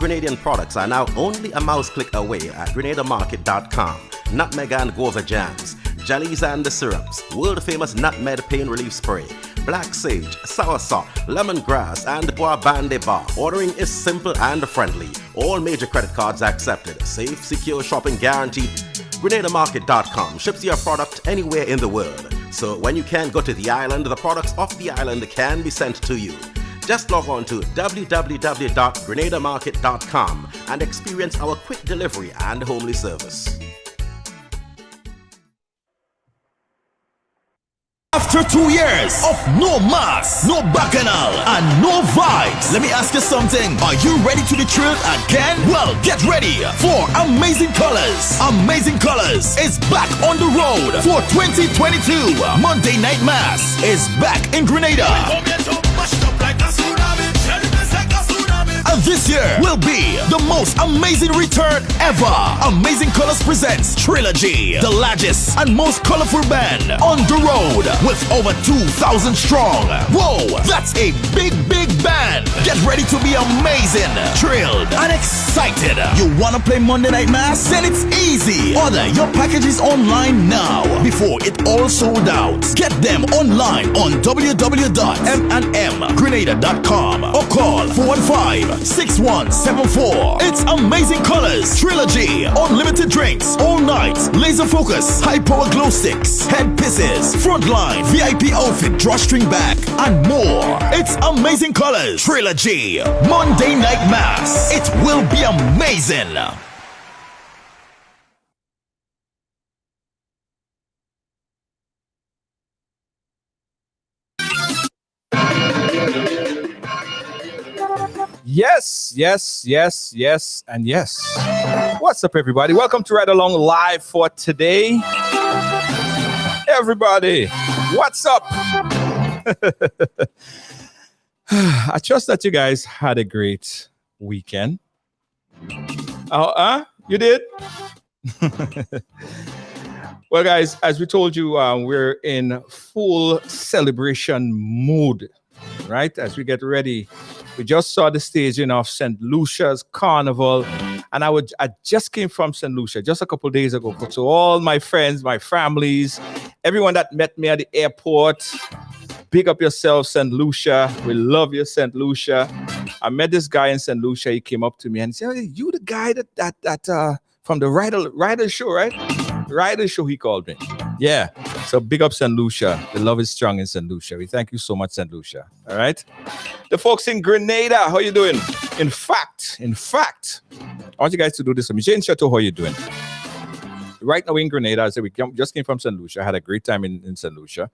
Grenadian products are now only a mouse click away at GrenadaMarket.com. Nutmeg and guava jams, jellies and syrups, world-famous nutmeg pain relief spray, black sage, soursop, lemongrass, and bois bande bar. Ordering is simple and friendly. All major credit cards accepted. Safe, secure shopping guaranteed. GrenadaMarket.com ships your product anywhere in the world. So when you can't go to the island, the products off the island can be sent to you. Just log on to www.grenadamarket.com and experience our quick delivery and homely service. After 2 years of no mass, no bacchanal, and no vibes, let me ask you something. Are you ready to be thrilled again? Well, get ready for Amazing Colors. Amazing Colors is back on the road for 2022. Monday Night Mass is back in Grenada. And this year will be the most amazing return ever. Amazing Colors presents Trilogy, the largest and most colorful band on the road with over 2,000 strong. Whoa, that's a big, big band. Get ready to be amazing, thrilled, and excited. You wanna play Monday Night Mass? Then it's easy. Order your packages online now before it all sold out. Get them online on www.m&mgrenada.com or call 415-6174. It's Amazing Colors Trilogy. Unlimited drinks all night. Laser focus, high power glow sticks, head pieces, frontline, VIP outfit, drawstring back, and more. It's Amazing Colors Trilogy. Monday Night Mass. It will be amazing. Yes, yes, yes, yes, and yes. What's up, everybody? Welcome to Ridealong Live for today. Everybody, what's up? I trust that you guys had a great weekend. You did? Well, guys, as we told you, we're in full celebration mood, right? As we get ready. We just saw the staging of St. Lucia's Carnival, and I just came from St. Lucia just a couple of days ago. So all my friends, my families, everyone that met me at the airport, big up yourself, St. Lucia. We love you, St. Lucia. I met this guy in St. Lucia. He came up to me and said, "Hey, you the guy that from the Rider show, right? Rider show," he called me. Yeah. So big up St. Lucia. The love is strong in St. Lucia. We thank you so much, St. Lucia. All right. The folks in Grenada, how you doing? In fact, I want you guys to do this for me. Jane Chateau, how you doing? Right now in Grenada, I said just came from St. Lucia. I had a great time in St. Lucia.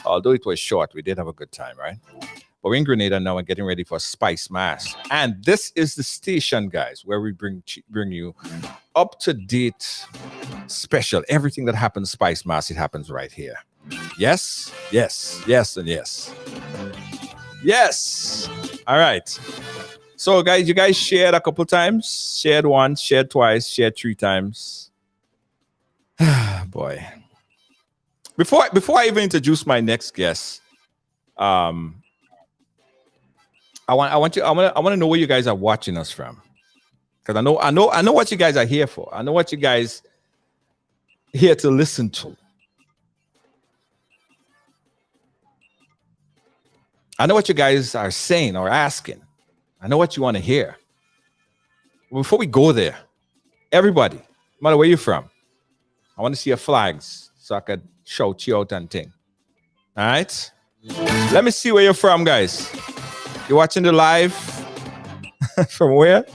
Although it was short, we did have a good time, right? But we're in Grenada now and getting ready for Spice Mass. And this is the station, guys, where we bring you up-to-date special. Everything that happens Spice Mass, it happens right here. Yes, yes, yes, and yes. Yes. All right. So, guys, you guys shared a couple times. Shared once, shared twice, shared 3 times. Boy. Before I even introduce my next guest, I want to know where you guys are watching us from, because I know what you guys are here for. I know what you guys here to listen to. I know what you guys are saying or asking. I know what you want to hear. Before we go there, everybody, no matter where you're from, I want to see your flags so I could shout you out and thing. All right? Let me see where you're from, guys. You're watching the live from where?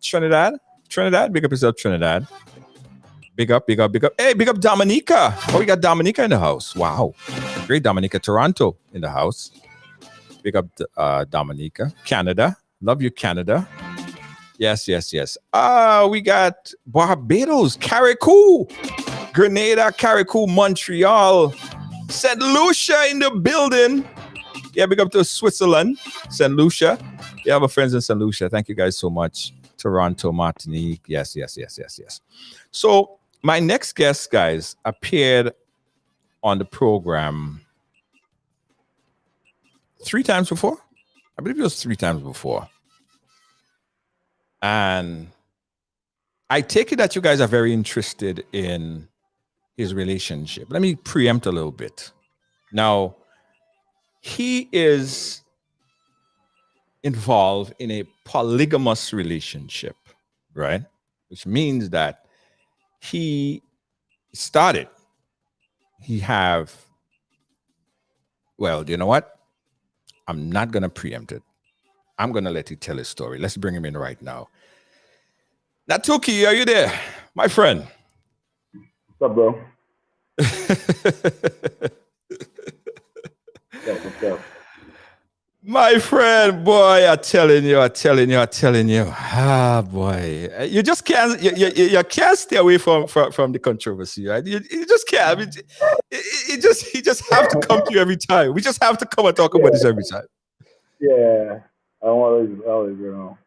Trinidad? Trinidad? Big up yourself, Trinidad. Big up, big up, big up. Hey, big up Dominica. Oh, we got Dominica in the house. Wow. Great Dominica. Toronto in the house. Big up Dominica. Canada. Love you, Canada. Yes, yes, yes. We got Barbados, Carriacou, Grenada, Carriacou, Montreal, St. Lucia in the building. Yeah, big up to Switzerland, St. Lucia. You have a friends in St. Lucia. Thank you guys so much. Toronto, Martinique. Yes, yes, yes, yes, yes. So my next guest, guys, appeared on the program 3 times before. I believe it was 3 times before. And I take it that you guys are very interested in his relationship. Let me preempt a little bit. Now, he is involved in a polygamous relationship, right? Which means that he started. He have, well, you know what? I'm not going to preempt it. I'm going to let you tell his story. Let's bring him in right now. Natuki, are you there? My friend. What's up, bro? What's up? My friend, boy, I'm telling you. Ah, boy, you just can't. You can't stay away from the controversy, right? You just can't. I mean, you just have to come to you every time. We just have to come and talk about this every time. Yeah, I'm always, you know.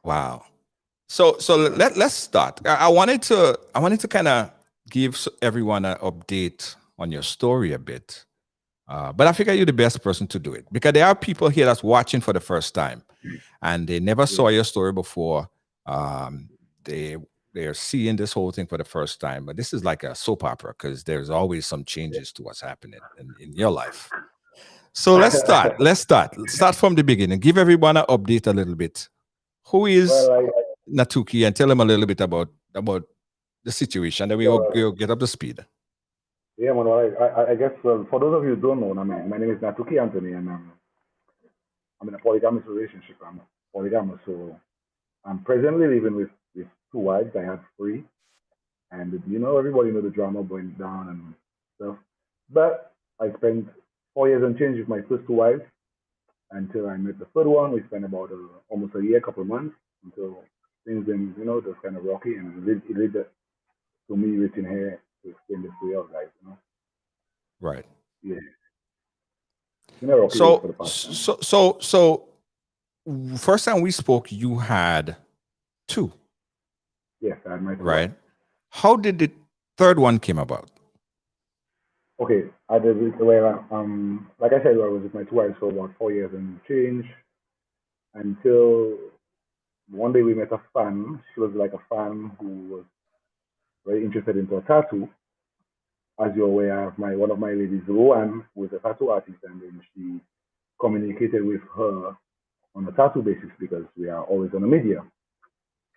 Wow. So let's start. I wanted to kind of give everyone an update on your story a bit. But I figure you're the best person to do it because there are people here that's watching for the first time and they never saw your story before. They're seeing this whole thing for the first time, but this is like a soap opera because there's always some changes to what's happening in your life. So let's start. Let's start from the beginning. Give everyone an update a little bit. Who is Natuki, and tell them a little bit about the situation that we'll get up to speed. Yeah, man. I guess for those of you who don't know, I mean, my name is Natuki Anthony, and I'm in a polygamous relationship. I'm polygamous, so I'm presently living with 2 wives. I have 3, and everybody know the drama going down and stuff. But I spent 4 years and change with my first 2 wives until I met the third one. We spent about almost a year, couple of months until things been just kind of rocky, and it led to me reaching here to explain this to you guys, Right. Yeah. So first time we spoke, you had 2. Yes, I had my 2. Right. How did the third one came about? Okay, I did it where like I said, I was with my 2 wives for about 4 years and change until one day we met a fan. She was like a fan who was very interested into a tattoo. As you're aware, I have one of my ladies, Rowan, who is a tattoo artist, and then she communicated with her on a tattoo basis because we are always on the media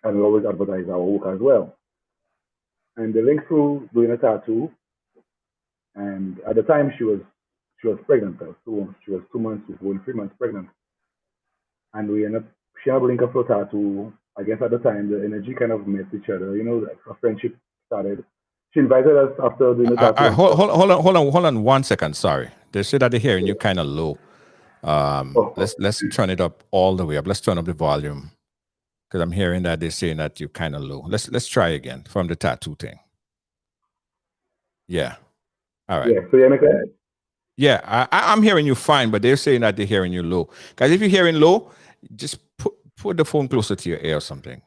and we always advertise our work as well. And they linked through doing a tattoo, and at the time she was pregnant. She was 2 months before 3 months pregnant, and she had a link up for a tattoo. I guess at the time the energy kind of met each other. A friendship started. She invited us after doing the tattoo. Hold on 1 second. Sorry, they say that they're hearing you kind of low. Let's turn it up all the way up. Let's turn up the volume because I'm hearing that they're saying that you're kind of low. Let's try again from the tattoo thing. Yeah. All right. Yeah. So you make that? Yeah, I'm hearing you fine, but they're saying that they're hearing you low. Guys, if you're hearing low, just put the phone closer to your ear or something,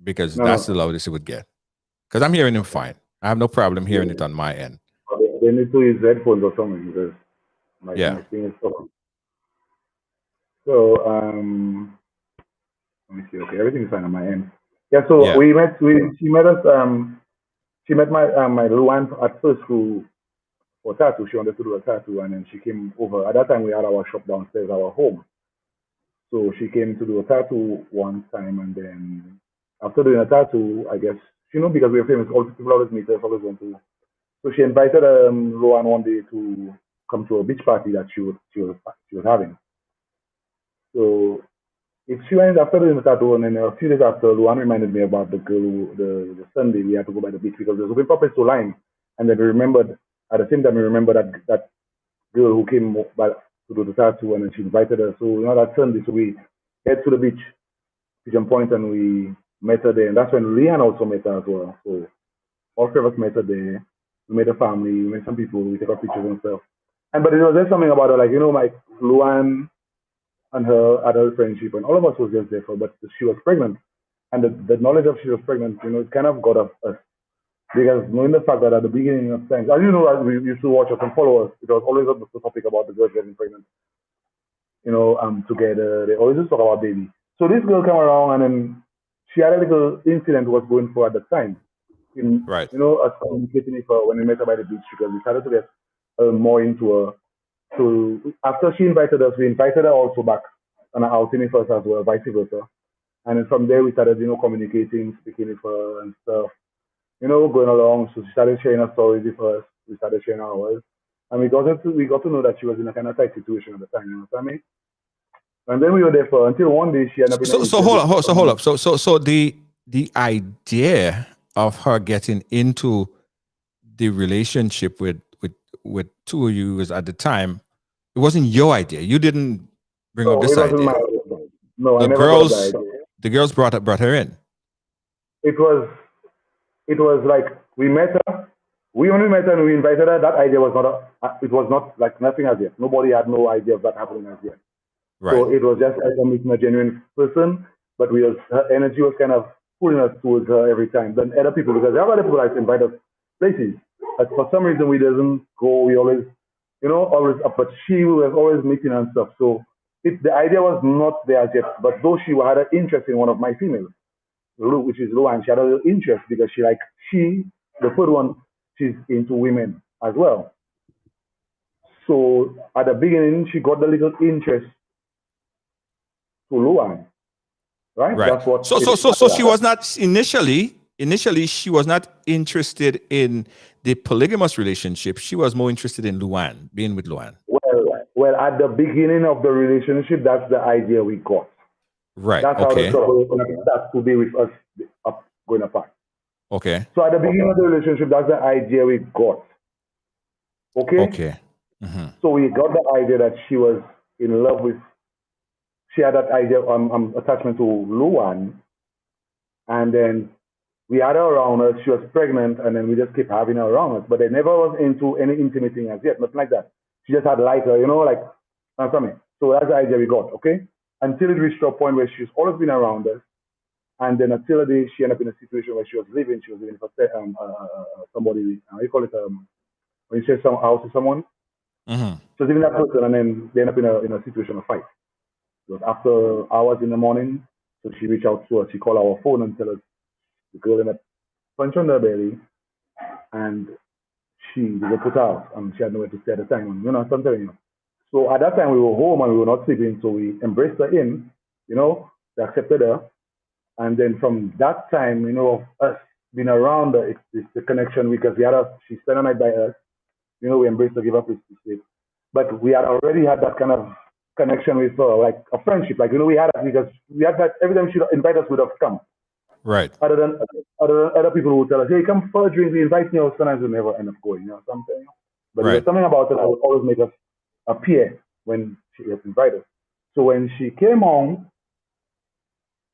because that's the loudest it would get. Because I'm hearing him fine. I have no problem hearing it on my end. They need to use headphones or something because my thing is okay. So let me see. Okay, everything is fine on my end. Yeah. So we met. She met us. She met my Luan at first who for tattoo. She wanted to do a tattoo, and then she came over. At that time, we had our shop downstairs, our home. So she came to do a tattoo one time, and then after doing a tattoo, I guess, because we were famous, all people always meet us, always want to. So she invited Luan one day to come to a beach party that she was having. So if she went after doing the tattoo, and then a few days after, Luan reminded me about the girl, the Sunday we had to go by the beach because there was a purpose to line, and then we remembered at the same time we remembered that girl who came by to do the tattoo, and then she invited her. So that Sunday, so we head to the beach, Pigeon Point, and we met her there, and that's when Leanne also met her as well. So all three of us met her there. We met a family, we met some people, we took our pictures and stuff. But it was just something about her, like like Luan and her adult friendship, and all of us was just there for. But she was pregnant, and the knowledge of she was pregnant, it kind of got us because knowing the fact that at the beginning of times, as you know, as we used to watch us and follow us, it was always the topic about the girls getting pregnant. Together, they always just talk about baby. So this girl came around, and then she had a little incident was going for at the time. Right. Us communicating with her when we met her by the beach because we started to get more into her. So after she invited us, we invited her also back on an outing with us as well, vice versa. And then from there we started, communicating, speaking with her and stuff. Going along. So she started sharing her stories with us. We started sharing ours. And we got to know that she was in a kind of tight situation at the time, you know what I mean? And then we were there for until one day she ended up in So hold up. So the idea of her getting into the relationship with two of you was at the time, it wasn't your idea. You didn't bring up this idea. No, I never got the idea. The girls brought her in. It was like we met her. We only met her and we invited her. That idea was not like nothing as yet. Nobody had no idea of that happening as yet. Right. So it was just like meeting a genuine person, but her energy was kind of pulling us towards her every time. Then other people, because there are other people that invite us places, but for some reason we doesn't go. We always, but she was always meeting and stuff. So the idea was not there as yet. But though she had an interest in one of my females, which is Luan, she had a little interest because the third one, she's into women as well. So at the beginning, she got the little interest to Luan, right? That's what. So she was not initially. She was not interested in the polygamous relationship. She was more interested in Luan, being with Luan. Well, at the beginning of the relationship, that's the idea we got. Right. That's how the couple starts to be with us going apart. Okay. So at the beginning of the relationship, that's the idea we got. Okay. Okay. Mm-hmm. So we got the idea that she was in love with. She had that idea attachment to Luan, and then we had her around us. She was pregnant, and then we just kept having her around us. But they never was into any intimate thing as yet, nothing like that. She just had like her, something. So that's the idea we got, okay? Until it reached a point where she's always been around us, and then until the day she ended up in a situation where she was living for somebody. How you call it? When you say some house to someone. Mm-hmm. So living that person, and then they end up in a situation of fight. Because after hours in the morning, so she reached out to us. She called our phone and tell us the girl ended up punch on her belly, and they put her out, and she had nowhere to stay at the time. And, I'm telling you. So at that time we were home and we were not sleeping, so we embraced her in. They accepted her, and then from that time, of us being around her, it's the connection because she spent the night by us. We embraced her, give her place to sleep, but we had already had that kind of connection with her, like a friendship. Like we had that because we had that every time she invite us, we'd have come. Right. Other than other people who would tell us, "Hey, come for a drink." We invite you. Sometimes we never end up going. Something. But there's something about it that would always make us appear when she gets invited. So when she came home,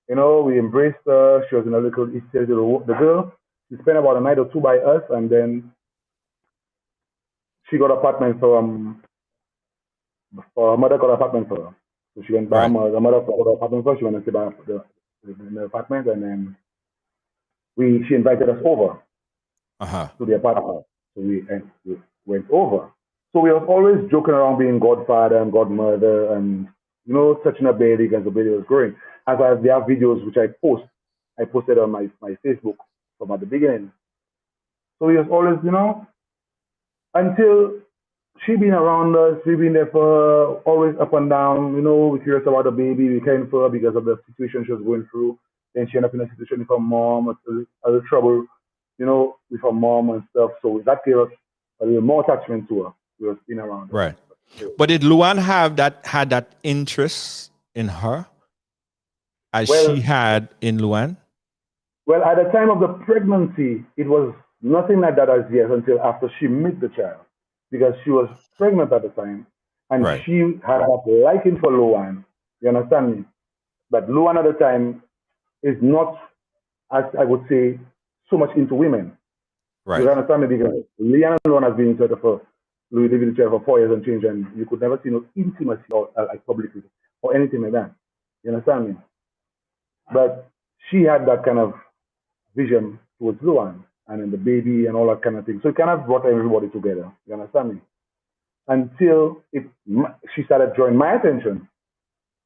we embraced her. She was in a little estate. The girl, she spent about a night or two by us, and then she got an apartment for her mother got an apartment for her. So she went back. Her mother got an apartment for her. She went and stayed back in the apartment, and then she invited us over to the apartment. So we went over. So we was always joking around being godfather and godmother and, touching a baby because the baby was growing. As there are videos which I posted on my Facebook from at the beginning. So we was always, until she been around us. We've been there for her, always up and down. You know, we're curious about the baby. We caring for her because of the situation she was going through. Then she ended up in a situation with her mom, a little trouble, you know, with her mom and stuff. So that gave us a little more attachment to her. We was been around her. Right. But did Luan had that interest in her as she Well, had in Luan? well, at the time of the pregnancy, it was nothing like that as yet until after she met the child, because she was pregnant at the time, and Right. she had that liking for Luan. You understand me? But Luan at the time is not, as I would say, so much into women. You Right. understand me? Because Leanne alone has been in church for Louis living in church for 4 years and change, and you could never see no intimacy or like publicly or anything like that. You understand me? But she had that kind of vision towards Luan and then the baby and all that kind of thing. So it kind of brought everybody together. You understand me? Until she started drawing my attention.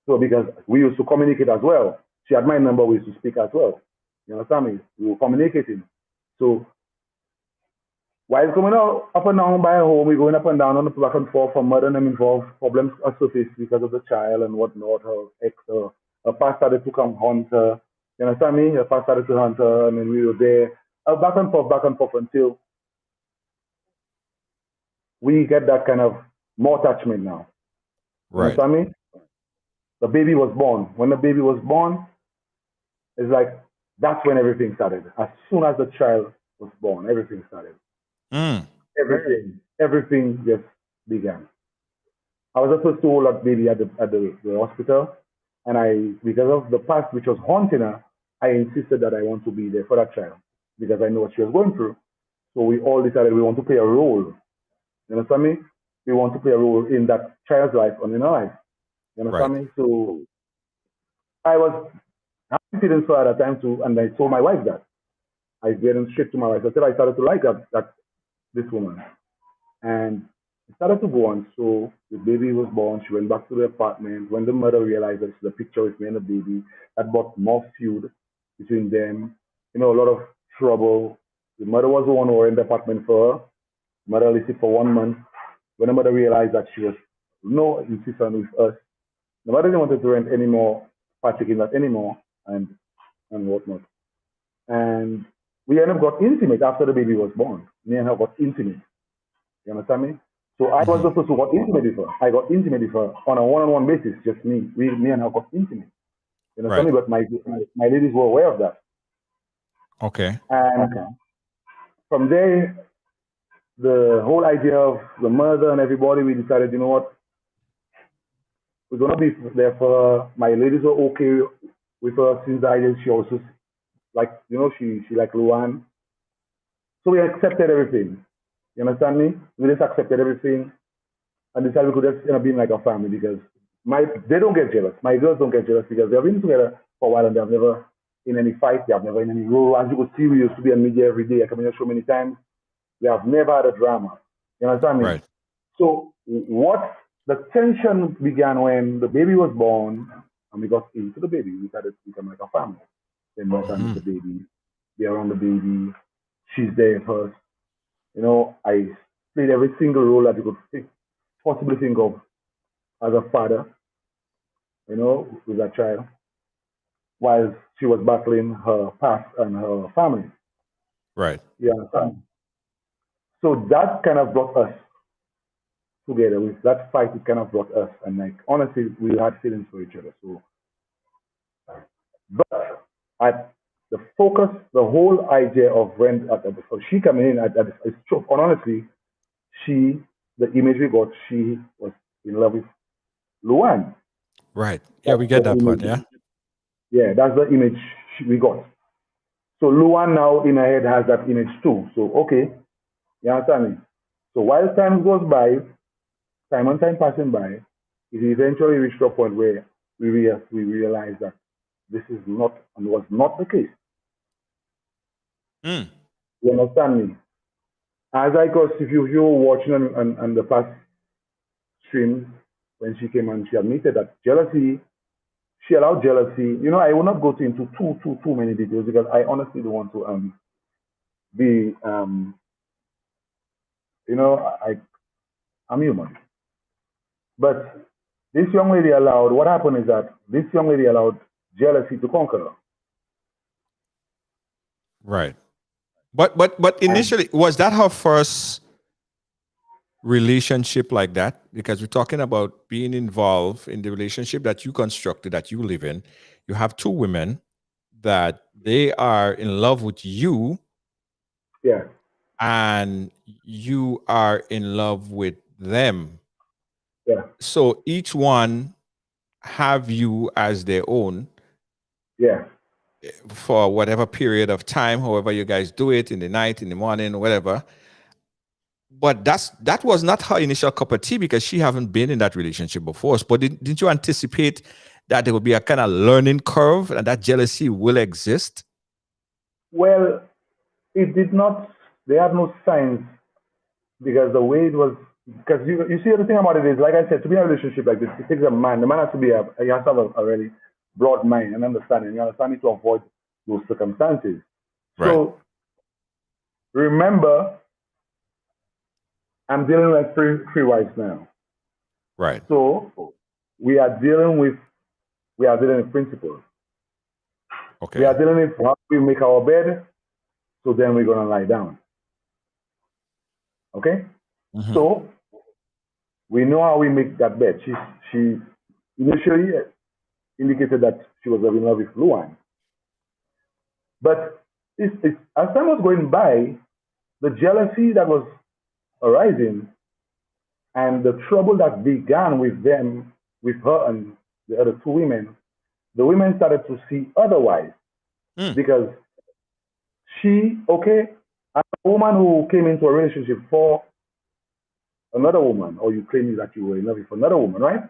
So because we used to communicate as well. She had my number, we used to speak as well. You understand me? We were communicating. So while coming out up and down by home, we're going up and down on the back and forth from mother and them involved. Problems are surfaced because of the child and whatnot. Her ex, her past started to come hunt her. You understand me? Her past started to hunt her, and then we were there. Back and forth until we get that kind of more attachment now. You Right. understand me? The baby was born. When the baby was born, it's like that's when everything started. As soon as the child was born, everything started. Mm. Everything just began. I was supposed to hold that baby at the hospital, and because of the past which was haunting her, I insisted that I want to be there for that child because I know what she was going through. So we all decided we want to play a role. You understand me? We want to play a role in that child's life and in our life. You understand Right. me? So I was having feelings for her at that time too, and I told my wife that. I went straight to my wife. I said I started to like that this woman. And it started to go on. So the baby was born. She went back to the apartment. When the mother realized that the picture with me and the baby, that brought more feud between them. You know, a lot of trouble. The mother was the one who was in the apartment for her. Mother listed for 1 month. When the mother realized that she was no insistent with us, the mother didn't want to rent anymore, partake in that anymore, and whatnot. And we ended up got intimate after the baby was born. Me and her got intimate. You understand me? So I was Hmm. the first who got intimate with her. I got intimate with her on a one-on-one basis, just me. Me and her got intimate. You understand Right. me? But my ladies were aware of that. Okay. And from there, the whole idea of the mother and everybody, we decided, you know what, we're gonna be there for her. My ladies were okay with her since the idea she also like, you know, she like Luan. So we accepted everything. You understand me? We just accepted everything and decided we could just end up being like a family because they don't get jealous. My girls don't get jealous because they've been together for a while and they've never in any fight, they have never in any role. As you could see, we used to be on media every day. I come in the show many times. We have never had a drama. You understand me? Right. So what the tension began when the baby was born and we got into the baby. We started to become like a family. Then more time with the baby, be around the baby. She's there first. You know, I played every single role that you could possibly think of as a father, you know, with that child, while she was battling her past and her family. Right. You understand? So that kind of brought us together. With that fight, it kind of brought us. And like honestly, we had feelings for each other. So, but at the focus, the whole idea of when so she coming in it's true. And honestly, the image we got, she was in love with Luan. Right. Yeah, That's we get the that part. image. Yeah. Yeah, that's the image we got. So Luan now in her head has that image too. So okay, you understand me? So while time goes by, time and time passing by, it eventually reached a point where we realize that this is not and was not the case. Mm. You understand me? As I cause if you were watching on the past streams when she came and she admitted that jealousy, she allowed jealousy. You know, I will not go into too many details because I honestly don't want to be you know, I'm human. But this young lady allowed, what happened is that this young lady allowed jealousy to conquer her. Right. But And initially, was that her first relationship like that? Because we're talking about being involved in the relationship that you constructed, that you live in. You have two women that they are in love with you, yeah, and you are in love with them. yeah, So each one have you as their own yeah. for whatever period of time, however you guys do it, in the night, in the morning, whatever. But that was not her initial cup of tea because she haven't been in that relationship before. But didn't you anticipate that there would be a kind of learning curve and that jealousy will exist? Well, it did not, they had no signs because the way it was, because you see, the thing about it is, like I said, to be in a relationship like this, it takes a man. The man has to be he has to have a really broad mind and understanding. You understand it to avoid those circumstances. Right. So remember, I'm dealing with three wives now. Right. So we are dealing with principles. Okay. We are dealing with how we make our bed, so then we're gonna lie down. Okay? Mhm. So we know how we make that bed. She initially indicated that she was in love with Luan. But as time was going by, the jealousy that was arising and the trouble that began with them, with her and the other two women, the women started to see otherwise Mm. because as a woman who came into a relationship for another woman, or you claim that you were in love with another woman, right?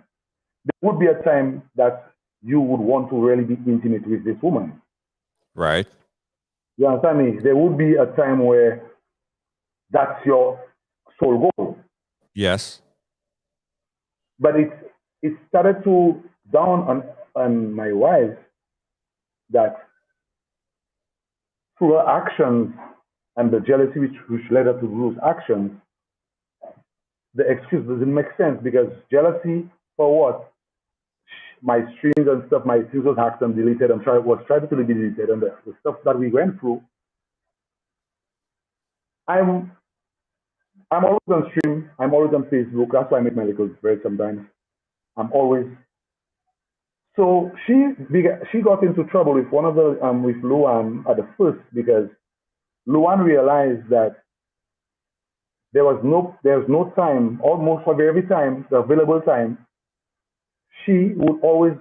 There would be a time that you would want to really be intimate with this woman. Right. You understand me? There would be a time where that's your sole goal. Yes. But it started to dawn on my wife that through her actions and the jealousy which led her to those actions, the excuse doesn't make sense because jealousy for what? My streams and stuff, my streams was hacked and deleted and was tried to be deleted, and the stuff that we went through. I'm I'm always on stream. I'm always on Facebook. That's why I make my little bread sometimes. I'm always so she got into trouble with one of the with Luan at the first because Luan realized that there's no time, almost for every time, the available time, she would always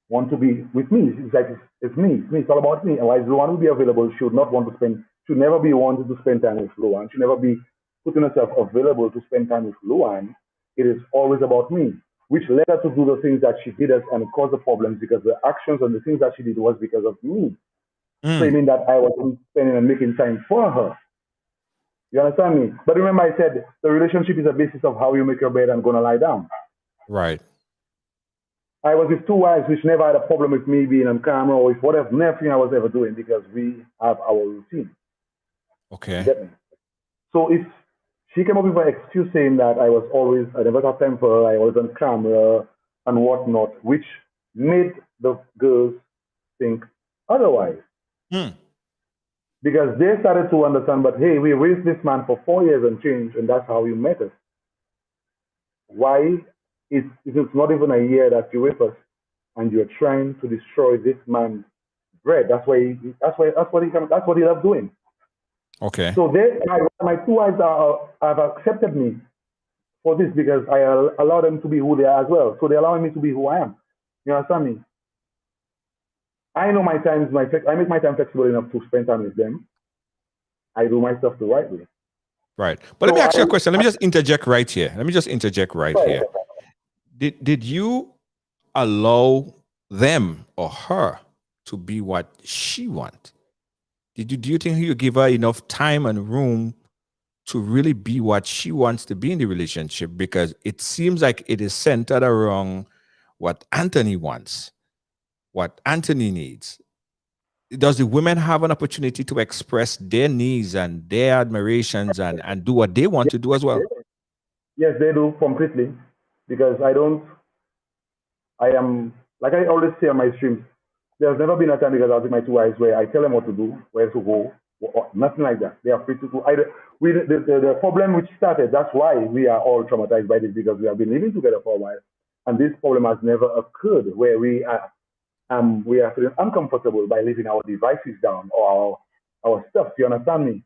want to be with me. It's like it's me, it's all about me. And while Luan would be available, she would not want to spend, she would never be wanted to spend time with Luan. She'd never be putting herself available to spend time with Luan. It is always about me, which led her to do the things that she did and caused the problems because the actions and the things that she did was because of me, claiming that I wasn't spending and making time for her. You understand me? But remember, I said the relationship is a basis of how you make your bed and gonna lie down. Right. I was with two wives which never had a problem with me being on camera or with whatever, nothing I was ever doing because we have our routine. Okay. You get me? So if she came up with an excuse saying that I never got time for her, I was on camera and whatnot, which made the girls think otherwise. Mm. Because they started to understand, but hey, we raised this man for 4 years and change, and that's how you met us. Why is it's not even a year that you're with us and you're trying to destroy this man's bread? That's what he loves doing. Okay. So my two wives have accepted me for this because I allow them to be who they are as well. So they're allowing me to be who I am. You understand me? I know my times, I make my time flexible enough to spend time with them. I do my stuff the right way. Right. But let me ask you a question. Let me just interject right here. Did you allow them or her to be what she want? Do you think you give her enough time and room to really be what she wants to be in the relationship? Because it seems like it is centered around what Anthony wants, what Anthony needs. Does the women have an opportunity to express their needs and their admirations and do what they want to do as well? Yes, they do completely, because I am, like I always say on my streams, there's never been a time because I was with my two wives where I tell them what to do, where to go, or nothing like that. They are free to do. The problem which started, that's why we are all traumatized by this, because we have been living together for a while. And this problem has never occurred where we are feeling uncomfortable by leaving our devices down or our stuff. You understand me?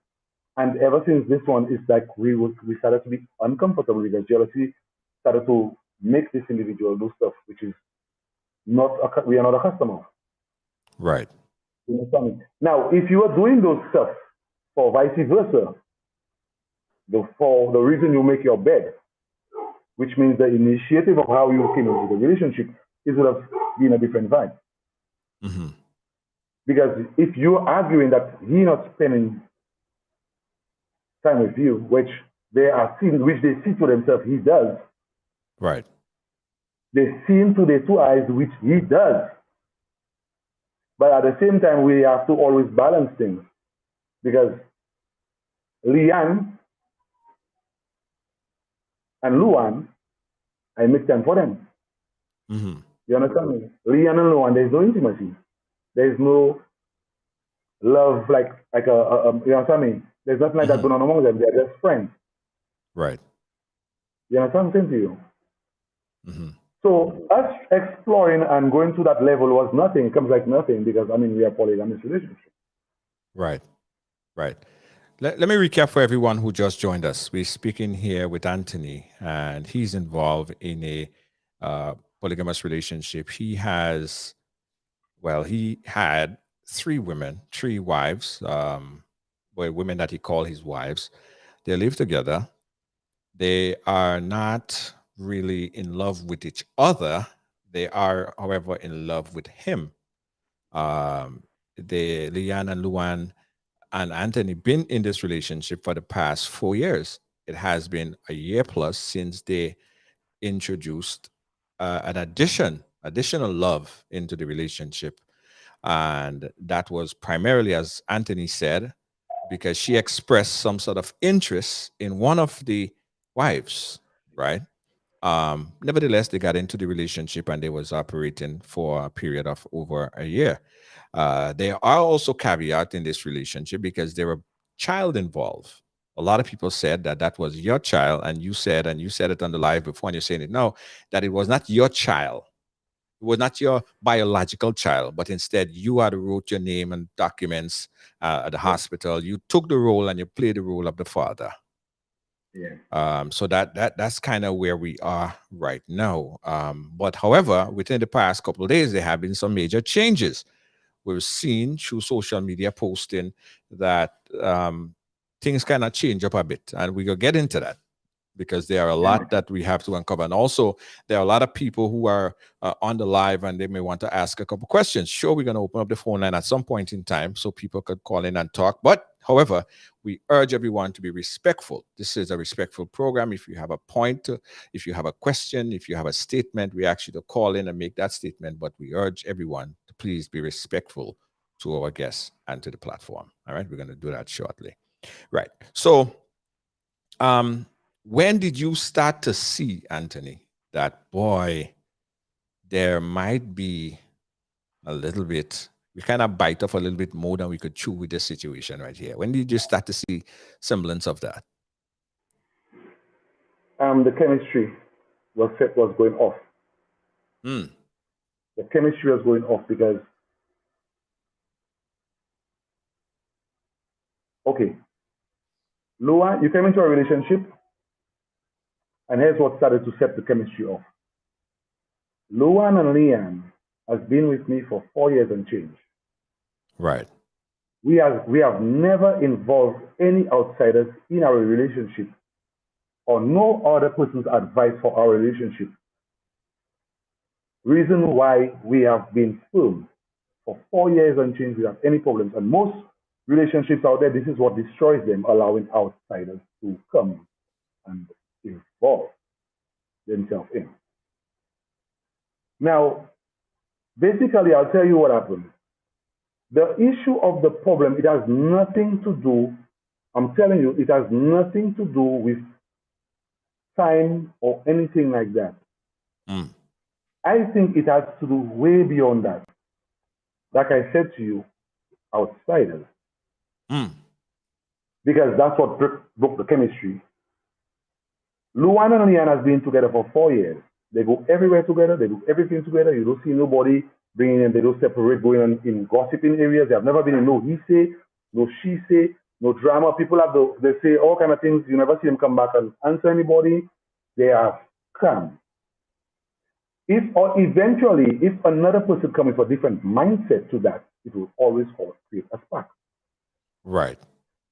And ever since this one, it's like we started to be uncomfortable because jealousy started to make this individual do stuff which is we are not a customer. Right. You understand me? Now, if you are doing those stuff for vice versa, for the reason you make your bed, which means the initiative of how you came into the relationship, it would have been a different vibe. Mm-hmm. Because if you're arguing that he not spending time with you, which which they see to themselves he does, Right. they see him to their two eyes, which he does. But at the same time, we have to always balance things, because Leanne and Luan, I make time for them. Mm-hmm. You understand me? Leanne and Luan, there's no intimacy. There's no love you understand me? There's nothing like that going on among them. They're just friends. Right. You understand what I'm saying to you? Mm-hmm. So us exploring and going to that level was nothing. It comes like nothing, because we are polygamous relationship. Right. Right. Let me recap for everyone who just joined us. We're speaking here with Anthony, and he's involved in a polygamous relationship. He had three wives, women that he called his wives. They live together. They are not really in love with each other. They are, however, in love with him. Leanne and Luan and Anthony been in this relationship for the past 4 years. It has been a year plus since they introduced an additional love into the relationship. And that was primarily, as Anthony said, because she expressed some sort of interest in one of the wives, right? Nevertheless, they got into the relationship and they was operating for a period of over a year. There are also caveat in this relationship because there were child involved. A lot of people said that that was your child, and you said it on the live before, and you're saying it now, that it was not your child. It was not your biological child, but instead you had wrote your name and documents at the hospital. You took the role and you played the role of the father. Yeah. So that's kind of where we are right now. But however, within the past couple of days, there have been some major changes. We've seen through social media posting that things kind of change up a bit, and we're gonna get into that because there are a lot that we have to uncover. And also, there are a lot of people who are on the live and they may want to ask a couple questions. Sure, we're going to open up the phone line at some point in time so people could call in and talk. But however, we urge everyone to be respectful. This is a respectful program. If you have a point, if you have a question, if you have a statement, we ask you to call in and make that statement. But we urge everyone to please be respectful to our guests and to the platform. All right, we're going to do that shortly. Right. So, when did you start to see, Anthony, that boy, there might be a little bit, we kind of bite off a little bit more than we could chew with this situation right here? When did you start to see semblance of that? The chemistry was going off. Mm. The chemistry was going off because, okay, Luan, you came into a relationship, and here's what started to set the chemistry off. Luan and Leanne has been with me for 4 years and change. Right. We have never involved any outsiders in our relationship, or no other person's advice for our relationship. Reason why we have been firm for 4 years and change without any problems. And most relationships out there, this is what destroys them, allowing outsiders to come and involve themselves in. Now, basically, I'll tell you what happened. The issue of the problem, it has nothing to do, I'm telling you, it has nothing to do with time or anything like that. Mm. I think it has to do way beyond that. Like I said to you, outsiders. Mm. Because that's what broke the chemistry. Luan and Leanne has been together for 4 years. They go everywhere together. They do everything together. You don't see nobody bringing them. They don't separate, going on in gossiping areas. They have never been in no he say, no she say, no drama. People they say all kind of things. You never see them come back and answer anybody. They are calm. If or eventually, if another person comes with a different mindset to that, it will always create a spark. Right.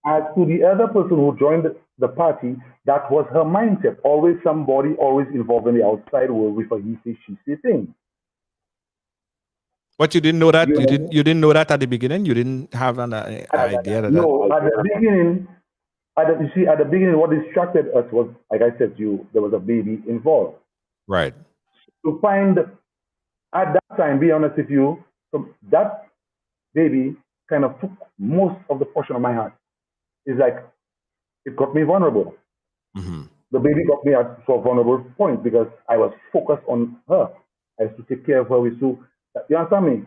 As to the other person who joined the party, that was her mindset. Always somebody always involved in the outside world with a he say, she say thing. But you didn't know that. You You know? didn't know that at the beginning. You didn't have an idea that. No, at the beginning, at the beginning, what distracted us was, like I said to you, there was a baby involved. Right. To find, at that time, be honest with you, that baby kind of took most of the portion of my heart. It's like, it got me vulnerable. Mm-hmm. The baby got me at a vulnerable point because I was focused on her. I used to take care of her with Sue. You understand me?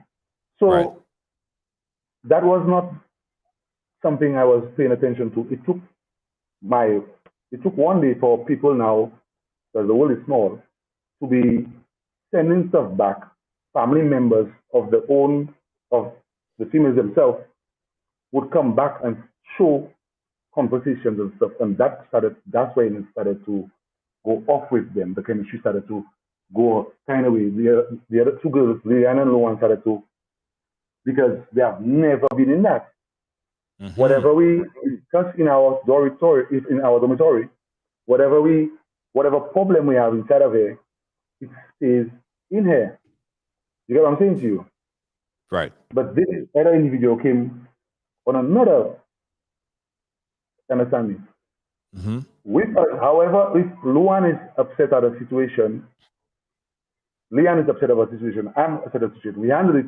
So Right. that was not something I was paying attention to. It took one day for people now, because the world is small, to be sending stuff back. Family members of the females themselves would come back and show conversations and stuff, and that's when it started to go off with them. The chemistry started to go kind of way. The other two girls, Leanne and Luan, started to, because they have never been in that. Mm-hmm. Whatever we discuss in our dormitory, whatever problem we have inside of here, it stays in here. You get what I'm saying to you? Right. But this other individual came on another, understand me? Mm-hmm. However, if Luan is upset at a situation, Leanne is upset about a situation, I'm upset at a situation, we handle it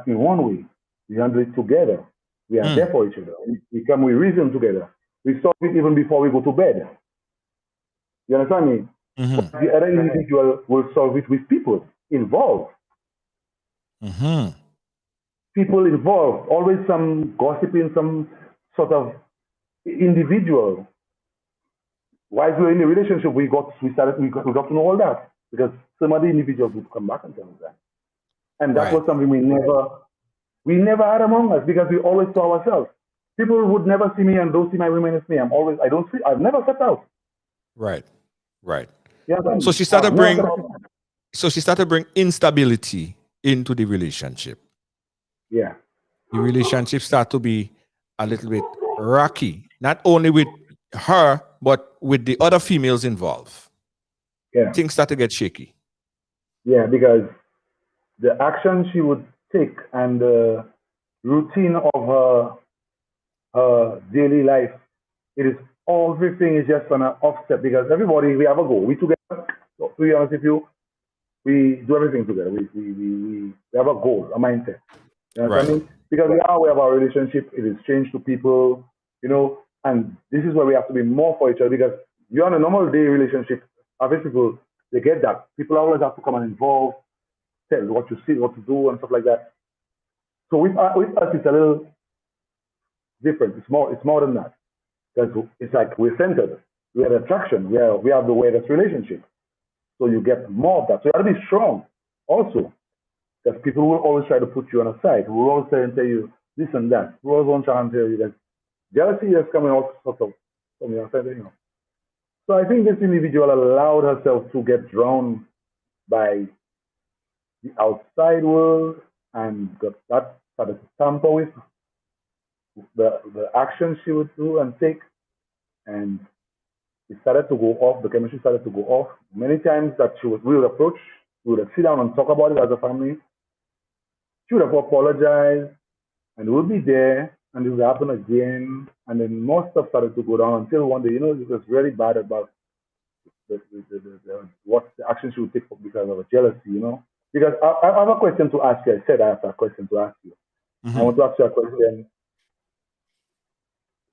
in one way. We handle it together. We are there for each other. We come, we reason together. We solve it even before we go to bed. You understand me? Mm-hmm. But the other individual will solve it with people involved. Mm-hmm. People involved. Always some gossiping, some sort of individual. While we were in a relationship, we got to know all that because some of the individuals would come back and tell us that. And that was something we never had among us because we always saw ourselves. People would never see me and don't see my women as me. I've never stepped out. Right. Right. Yeah, So she started to bring instability into the relationship. Yeah. The relationship started to be a little bit rocky, not only with her, but with the other females involved. Yeah. Things start to get shaky. Yeah, because the action she would take and the routine of her daily life, everything is just on an offset because everybody, we have a goal. We together, to be honest with you, we do everything together. We have a goal, a mindset. You know what I mean? Because we have our relationship, it is strange to people, and this is where we have to be more for each other because you're on a normal day relationship, obviously people, they get that. People always have to come and involve, tell what you see, what to do, and stuff like that. So with us, it's a little different. It's more than that. Because it's like we're centered. We have attraction. We have the weirdest relationship. So you get more of that. So you have to be strong also. Because people will always try to put you on a side. Who will always try and tell you this and that. Who always want to try and tell you that jealousy is coming out sort of from your side, So I think this individual allowed herself to get drawn by the outside world and that started to tamper with the actions she would do and take. And it started to go off. The chemistry started to go off. Many times that we would approach, we would sit down and talk about it as a family. She would have apologized, and we would be there, and it would happen again. And then more stuff started to go down until one day, it was really bad about what the action she would take because of a jealousy, Because I have a question to ask you. I said I have a question to ask you. Mm-hmm. I want to ask you a question.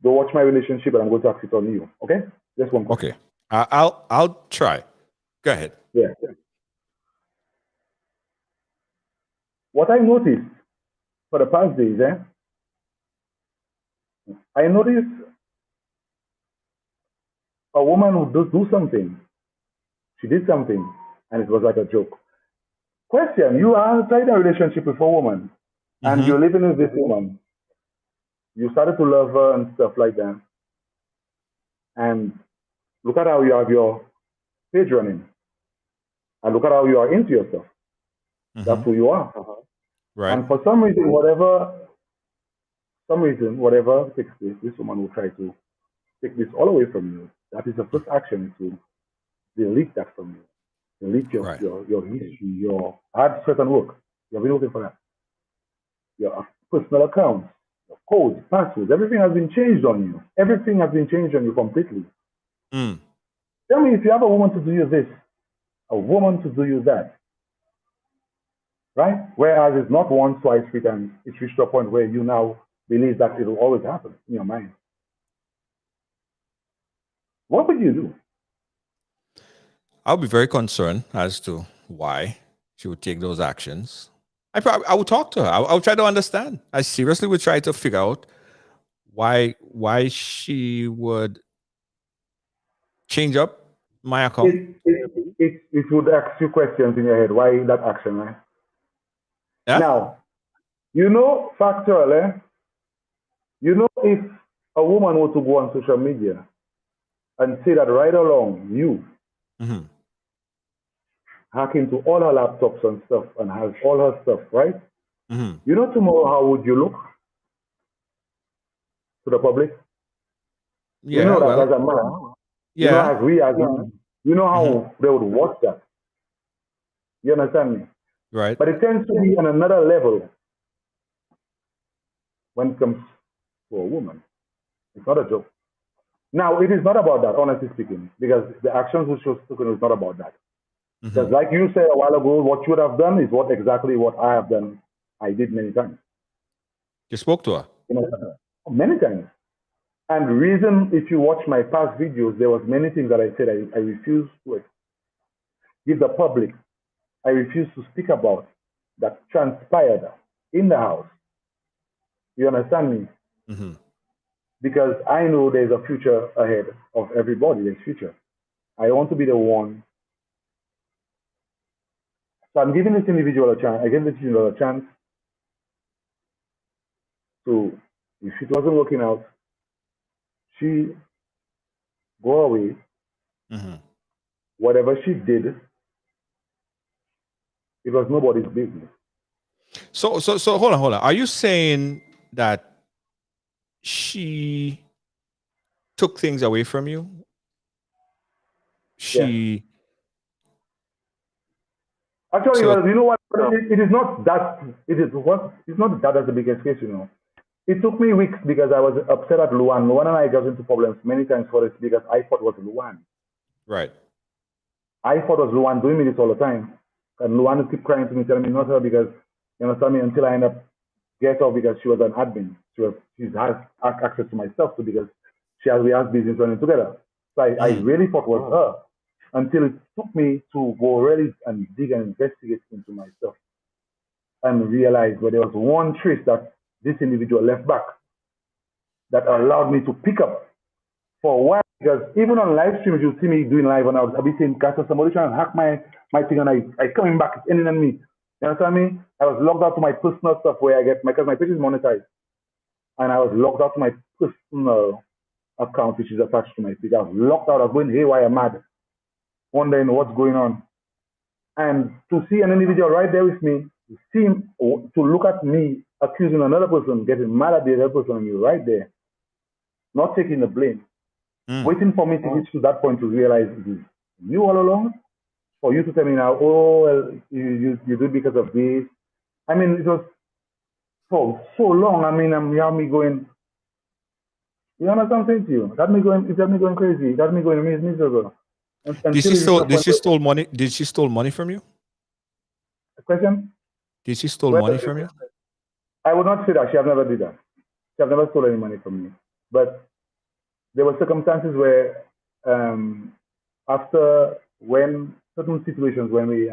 Go watch my relationship, and I'm going to ask it on you. Okay? Just one question. Okay. I'll try. Go ahead. Yeah. What I noticed for the past days, I noticed a woman who do something. She did something, and it was like a joke. Question: you are inside a relationship with a woman, and you're living with this woman. You started to love her and stuff like that. And look at how you have your page running, and look at how you are into yourself. That's who you are. Right. And for some reason, whatever takes place, this woman will try to take this all away from you. That is the first action, is to delete that from you. Delete Right. your history, your hard certain work. You have been looking for that. Your personal accounts, your codes, passwords, everything has been changed on you. Everything has been changed on you completely. Mm. Tell me, if you have a woman to do you this, a woman to do you that, right? Whereas it's not once, twice, three times. It's reached a point where you now believe that it will always happen in your mind. What would you do? I'll be very concerned as to why she would take those actions. I would talk to her. I would try to understand. I seriously would try to figure out why she would change up my account. It would ask you questions in your head. Why that action, right? Yeah. Now, factual, if a woman were to go on social media and say that Ridealong, you hack into all her laptops and stuff and has all her stuff, right? Tomorrow how would you look to the public? Yeah. That Well. as a man, Yeah. as we as men, how they would watch that. You understand me? Right. But it tends to be on another level when it comes to a woman. It's not a joke. Now, it is not about that, honestly speaking, because the actions which was taken is not about that. Because like you said a while ago, what you would have done is exactly what I have done. I did many times. You spoke to her? Many times. And the reason, if you watch my past videos, there was many things that I said I refused to give the public. I refused to speak about that transpired in the house. You understand me? Because I know there's a future ahead of everybody. There's future. I want to be the one. So I'm giving this individual a chance. I give this individual a chance to, if it wasn't working out, she go away. Whatever she did, it was nobody's business. So hold on. Are you saying that she took things away from you? She Actually, you know what? It is not that. It's not that that's the biggest case. It took me weeks because I was upset at Luan. Luan and I got into problems many times for this because I thought it was Luan. Right. I thought it was Luan doing me this all the time. And Luan would keep crying to me, telling me not her because, you understand me, until I end up get off because she was an admin. She has access to my stuff too because we have business running together. So I really thought it was her until it took me to go really and dig and investigate into myself and realize where there was one trace that this individual left back that allowed me to pick up for a while. Because even on live streams, you see me doing live and I'll be saying, "Gosh, somebody trying to hack my thing," and I coming back, it's ending on me. You understand me? I was logged out to my personal stuff where I get because my page is monetized. And I was logged out to my personal account, which is attached to my page. I was locked out. I was going haywire mad, wondering what's going on. And to see an individual right there with me, to look at me accusing another person, getting mad at the other person, and you right there, not taking the blame, waiting for me to reach to that point to realize it is you all along, for you to tell me now, oh, well, you do it because of this. I mean, it was so long. I mean, you have me going. You understand what I'm saying to you? It had me going crazy. It had me going miserable. Did she stole money? Did she stole money from you? Question? Did she stole money from you? I would not say that. She have never did that. She have never stolen any money from me. But there were circumstances where after when certain situations when we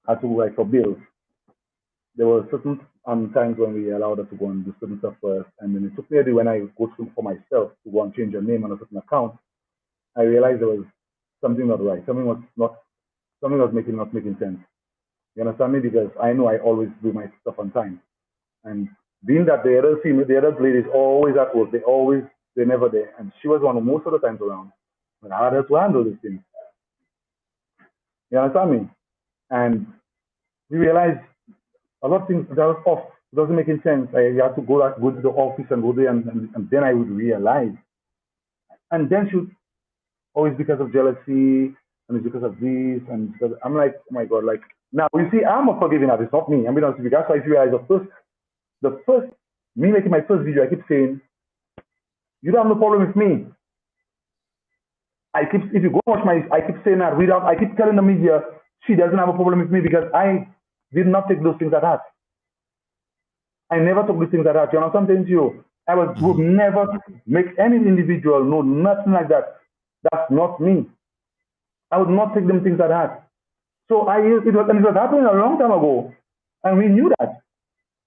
had to like for bills, there were certain times when we allowed us to go and do certain stuff first, and then it took me a day when I go through for myself to go and change a name on a certain account. I realized there was something not right. Something was making not making sense. You understand me? Because I know I always do my stuff on time. And being that the other ladies always at work, they're never there. And she was one of most of the times around. But I had her to handle these things. You understand me? And we realized a lot of things that was off. It wasn't making sense. I had to go to the office and go there, and then I would realize. And then she would always because of jealousy, and it's because of this, and because I'm like, oh my God, like now you see, I'm a forgiving artist, not me. I'm being honest with you. That's why if you realize the first, me making my first video, I keep saying, you don't have no problem with me. If you go watch I keep saying that, I keep telling the media, she doesn't have a problem with me because I did not take those things at heart. I never took these things at heart. You know something to you? Would never make any individual, no, nothing like that. That's not me. I would not take them things at heart. So it was happening a long time ago, and we knew that.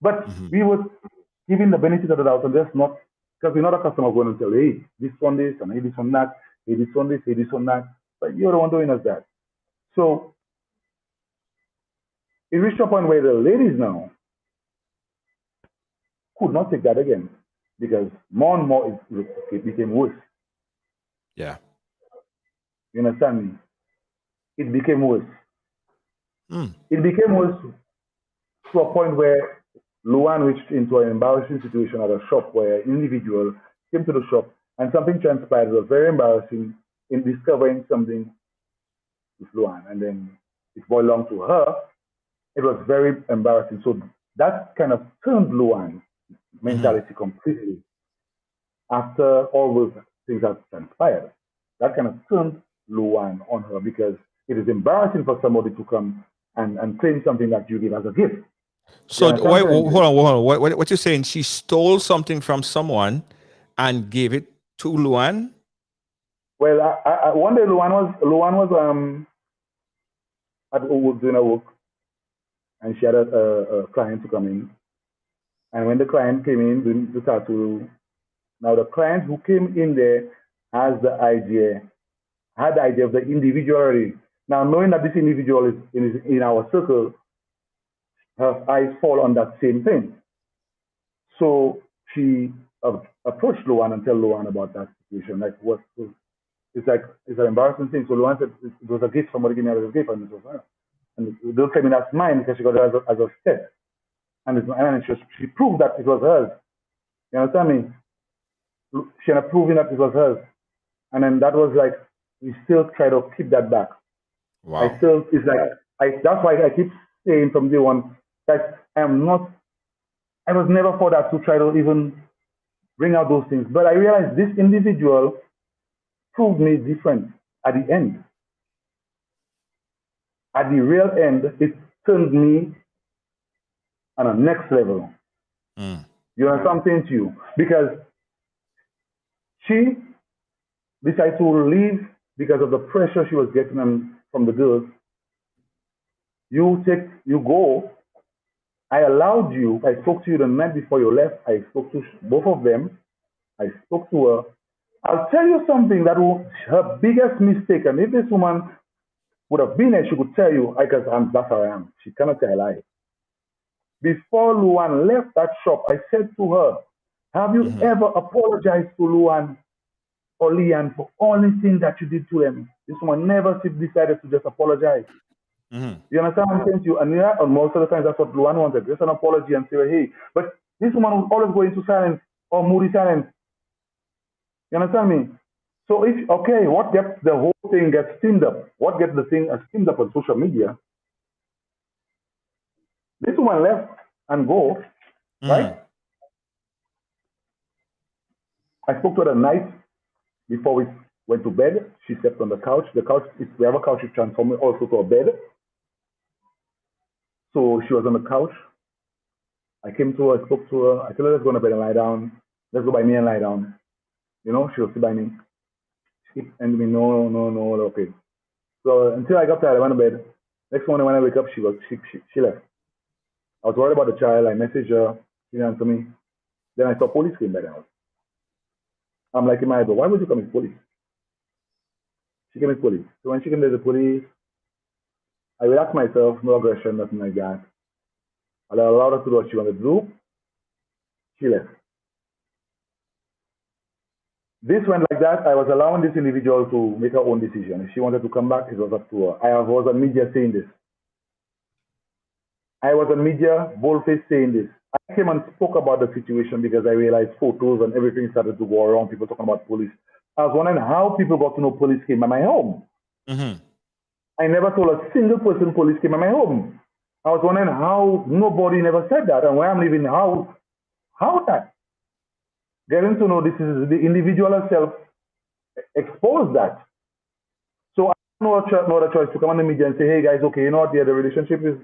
But we were giving the benefit of the doubt and just not, because we're not a customer going and tell, hey, this one this, and hey, this one that, hey, this one this, hey, this one that. But you're the one doing us that. So it reached a point where the ladies now could not take that again, because more and more it became worse. Yeah. You understand me? It became worse. It became worse to a point where Luan reached into an embarrassing situation at a shop where an individual came to the shop and something transpired. It was very embarrassing in discovering something with Luan, and then it boiled down to her. It was very embarrassing. So that kind of turned Luan's mentality completely after all those things have transpired. That kind of turned Luan on her because it is embarrassing for somebody to come and claim something that you give as a gift. So wait, hold on. What you're saying? She stole something from someone and gave it to Luan? Well, one day Luan was doing her work, and she had a client to come in. And when the client came in doing the tattoo, now the client who came in there had the idea of the individuality. Now knowing that this individual is in our circle, her eyes fall on that same thing. So she approached Luan and tell Luan about that situation. Like it's an embarrassing thing. So Luan said it was a gift. Somebody gave me a gift, and it was her. And they'll tell me that's mine because she got it as a set. And she proved that it was hers. You understand me? She ended up proving that it was hers. And then that was like, we still try to keep that back. Wow. That's why I keep saying from day one that I was never for that to try to even bring out those things. But I realized this individual proved me different at the end. At the real end, it turned me on a next level. You know something to you? Because she decided to leave because of the pressure she was getting from the girls. You go. I allowed you. I spoke to you the night before you left. I spoke to both of them. I spoke to her. I'll tell you something that was her biggest mistake. And if this woman would have been here, she could tell you, because that's how I am. She cannot say I lie. Before Luan left that shop, I said to her, have you ever apologized to Luan or Leanne for anything that you did to them? This woman never decided to just apologize. You understand what I'm saying to you? And most of the times that's what Luan wanted, just an apology and say, hey. But this woman would always go into silence or moody silence. You understand me? So what gets the whole thing gets steamed up? What gets the thing steamed up on social media? This woman left and go, right? I spoke to her the night before we went to bed. She slept on the couch. We have a couch, we transformed it also to a bed. So she was on the couch. I came to her, I spoke to her. I told her, let's go to bed and lie down. Let's go by me and lie down. You know, she'll sit by me. And me, no, okay. So until I got tired, I went to bed. Next morning when I wake up, she left. I was worried about the child. I messaged her. She didn't answer me. Then I saw police came by the house. I'm like in my head, why would you come with police? She came with police. So when she came to the police, I relaxed myself, no aggression, nothing like that. I allowed her to do what she wanted to do. She left. This went like that. I was allowing this individual to make her own decision. If she wanted to come back, it was up to her. I was on media saying this. I was on media, boldface saying this. I came and spoke about the situation because I realized photos and everything started to go around, people talking about police. I was wondering how people got to know police came by my home. Mm-hmm. I never told a single person police came by my home. I was wondering how nobody never said that, and where I'm living, how that? Getting to know this is the individual herself exposed that. So I have no other choice to come on the media and say, hey guys, okay, you know what, yeah, the relationship is,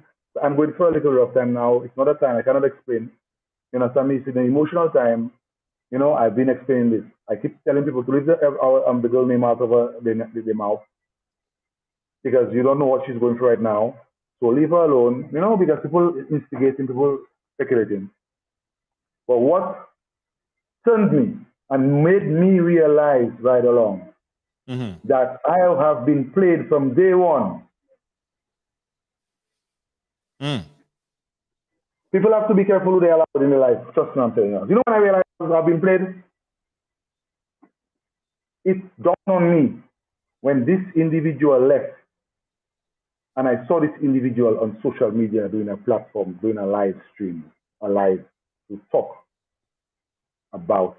I'm going for a little rough time now. It's not a time, I cannot explain. You know, some it's an emotional time. You know, I've been explaining this. I keep telling people to leave the girl name out of the mouth because you don't know what she's going through right now. So leave her alone, you know, because people instigating, people speculating. But what turned me and made me realize right along that I have been played from day one. People have to be careful who they allow in their life. Trust me, I'm telling you. You know when I realized I've been played? It dawned on me when this individual left and I saw this individual on social media doing a platform, doing a live stream, a live to talk about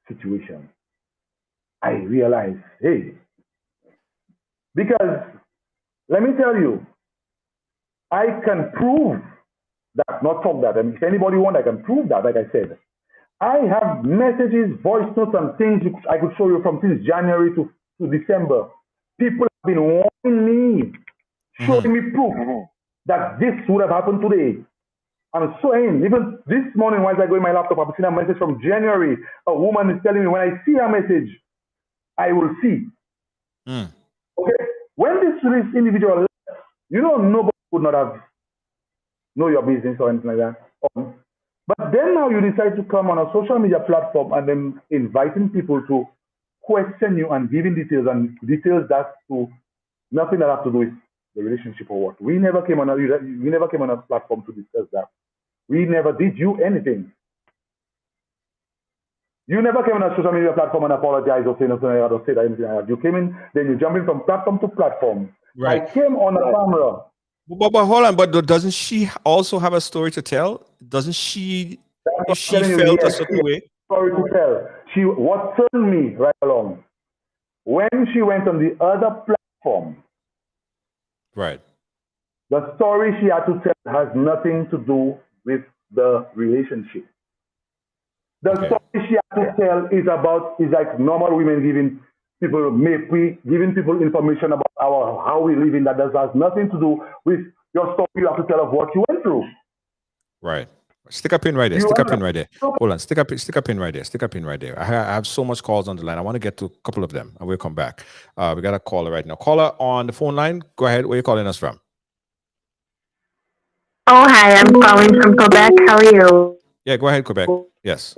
situation. I realized, hey, because let me tell you, I can prove that, not talk that. And if anybody wants, I can prove that, like I said. I have messages, voice notes, and things I could show you from since January to December. People have been warning me, showing me proof that this would have happened today. I'm saying, even this morning, while I go in my laptop, I've seen a message from January. A woman is telling me, when I see her message, I will see. Okay? When this individual left, you know, nobody would not have know your business or anything like that. But then now you decide to come on a social media platform and then inviting people to question you and giving details that to nothing that has to do with the relationship or what. We never came on a platform to discuss that. We never did you anything. You never came on a social media platform and apologized or say nothing like that or say anything like that. You came in, then you jump in from platform to platform. Right. I came on a camera. But hold on, but doesn't she also have a story to tell? Doesn't she, if she felt a certain way? Story to tell. What turned me right along, when she went on the other platform, right, the story she had to tell has nothing to do with the relationship. The story she had to tell is like normal women giving people information about how we live in that has nothing to do with your story you have to tell of what you went through. Right. Stick a pin right there. Stick a pin right there. Hold on. Stick a pin right there. Stick a pin right there. I have so much calls on the line. I want to get to a couple of them and we'll come back. We got a caller right now. Caller on the phone line. Go ahead. Where are you calling us from? Oh, hi. I'm calling from Quebec. How are you? Yeah, go ahead, Quebec. Yes.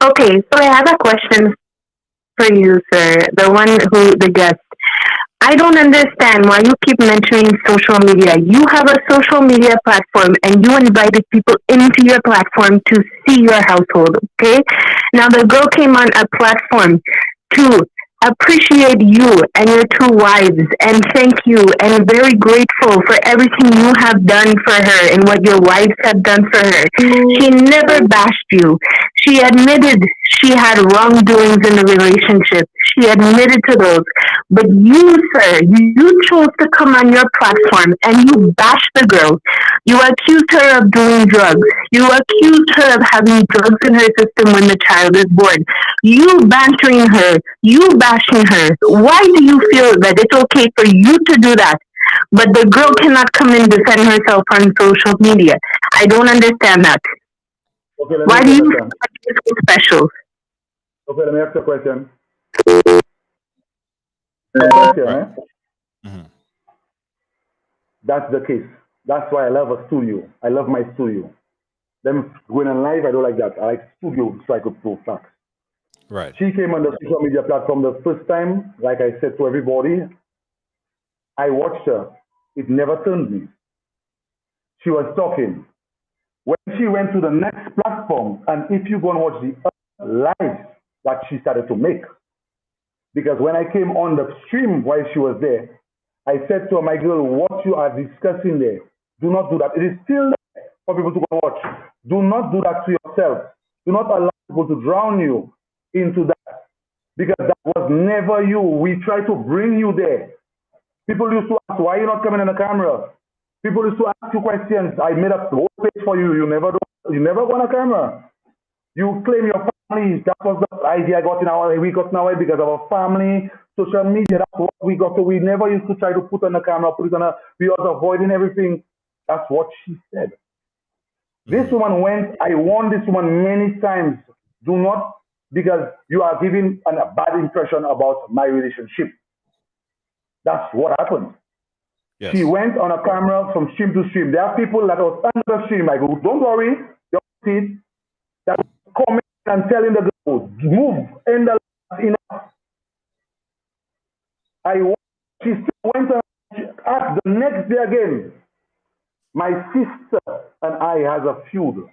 Okay, so I have a question for you, sir. The guest. I don't understand why you keep mentioning social media. You have a social media platform and you invited people into your platform to see your household, okay? Now the girl came on a platform to appreciate you and your two wives and thank you and very grateful for everything you have done for her and what your wives have done for her. She never bashed you. She admitted she had wrongdoings in the relationship. She admitted to those. But you, sir, you chose to come on your platform and you bashed the girl. You accused her of doing drugs. You accused her of having drugs in her system when the child is born. You bantering her. You bashing her. Why do you feel that it's okay for you to do that, but the girl cannot come and defend herself on social media? I don't understand that. Okay, Why do you feel like it's so special? Okay, let me ask you a question. Question, Right. That's the case. That's why I love a studio. I love my studio. Them going on live, I don't like that. I like studio so I could prove facts. Right. She came on the social media platform the first time, like I said to everybody, I watched her. It never turned me. She was talking. When she went to the next platform, and if you go and watch the live that she started to make, because when I came on the stream while she was there, I said to her, my girl, what you are discussing there, do not do that. It is still there for people to go and watch. Do not do that to yourself. Do not allow people to drown you into that, because that was never you. We tried to bring you there. People used to ask, why are you not coming on the camera? People used to ask you questions. I made a whole page for you. You never go on a camera. You claim your family. That was the idea we got in our way because of our family, social media. That's what we got. So we never used to try to put on the camera, we was avoiding everything. That's what she said. This woman went, I warned this woman many times, do not, because you are giving a bad impression about my relationship. That's what happened. Yes. She went on a camera from stream to stream. There are people that was under the stream. I go, don't worry, you see it. That comment and telling the girl, move, end the enough. She still went and asked the next day again. My sister and I has a feud.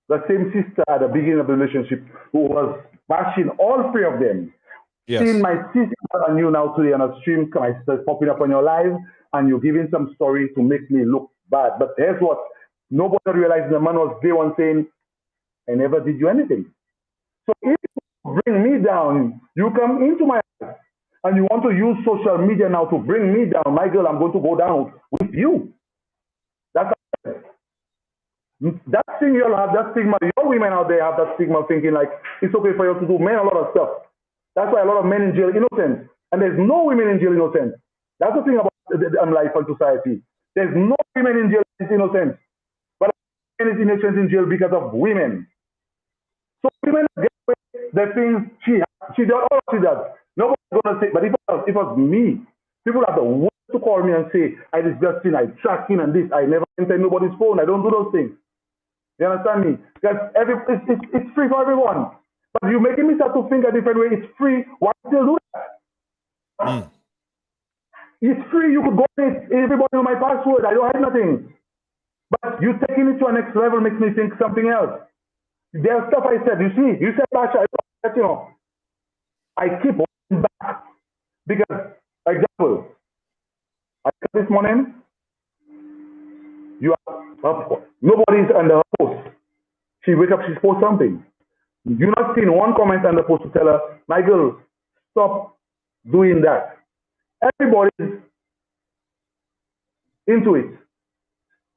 The same sister at the beginning of the relationship who was bashing all three of them. Yes. Seeing my sister and you now today on a stream, my sister popping up on your live, and you're giving some story to make me look bad. But here's what nobody realized: the man was day one saying, I never did you anything. So if you bring me down, you come into my house and you want to use social media now to bring me down, my girl, I'm going to go down with you. That's that thing you'll have, that stigma. Your women out there have that stigma thinking like it's okay for you to do men a lot of stuff. That's why a lot of men in jail innocent. And there's no women in jail innocent. That's the thing about life and society. There's no women in jail is innocent. But men is innocent in jail because of women. So women get away the things she does, all she does. Nobody's gonna say, but if it was me, people have the words to call me and say, I disgusting, I tracking and this, I never enter nobody's phone, I don't do those things. You understand me? Because it's free for everyone. But you're making me start to think a different way. It's free. Why still do that? It's free. You could go in it. Everybody know my password. I don't hide nothing. But you taking it to a next level makes me think something else. There's stuff I said. You see, you said, Basha, you know, I keep holding back. Because, example, I said this morning, you are up. Nobody's under her post. She wake up, she's post something. You not seen one comment on the post to tell her, my girl, stop doing that. Everybody's into it.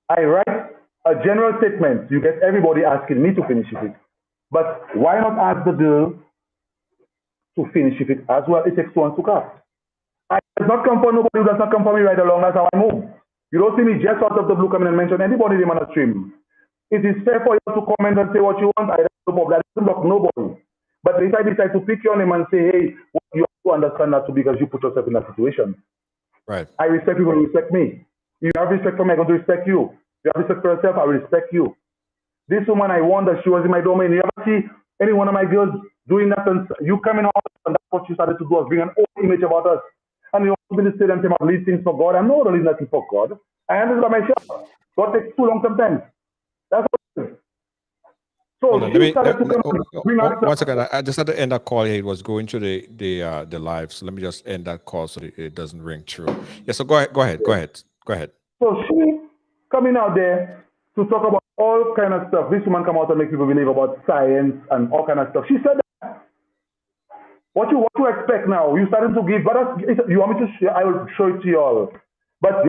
I write a general statement. You get everybody asking me to finish it. But why not ask the girl to finish it as well? It takes two and two cups. I does not come for nobody who does not come for me right along. That's how I move. You don't see me just out of the blue coming and mention anybody name on the stream. It is fair for you to comment and say what you want. I don't know, that doesn't block nobody. But if I decide to pick your name and say, hey, you have to understand that too because you put yourself in that situation. Right. I respect people who respect me. You have respect for me, I'm going to respect you. You have respect for yourself, I will respect you. This woman, I wonder, she was in my domain. You ever see any one of my girls doing that? And you coming out, and that's what she started to do, was bring an old image about us. And you want to be the state and say, I'm leading things for God. I'm not going to lead nothing for God. I handle it by myself. God takes too long sometimes. That's what it is. So one second. I just had to end that call here. It was going to the live. So let me just end that call so it doesn't ring through. Yeah, so go ahead. So she coming out there to talk about all kind of stuff. This woman come out and make people believe about science and all kind of stuff. She said that. What you expect now? You started to give, but you want me to share? I will show it to you all. But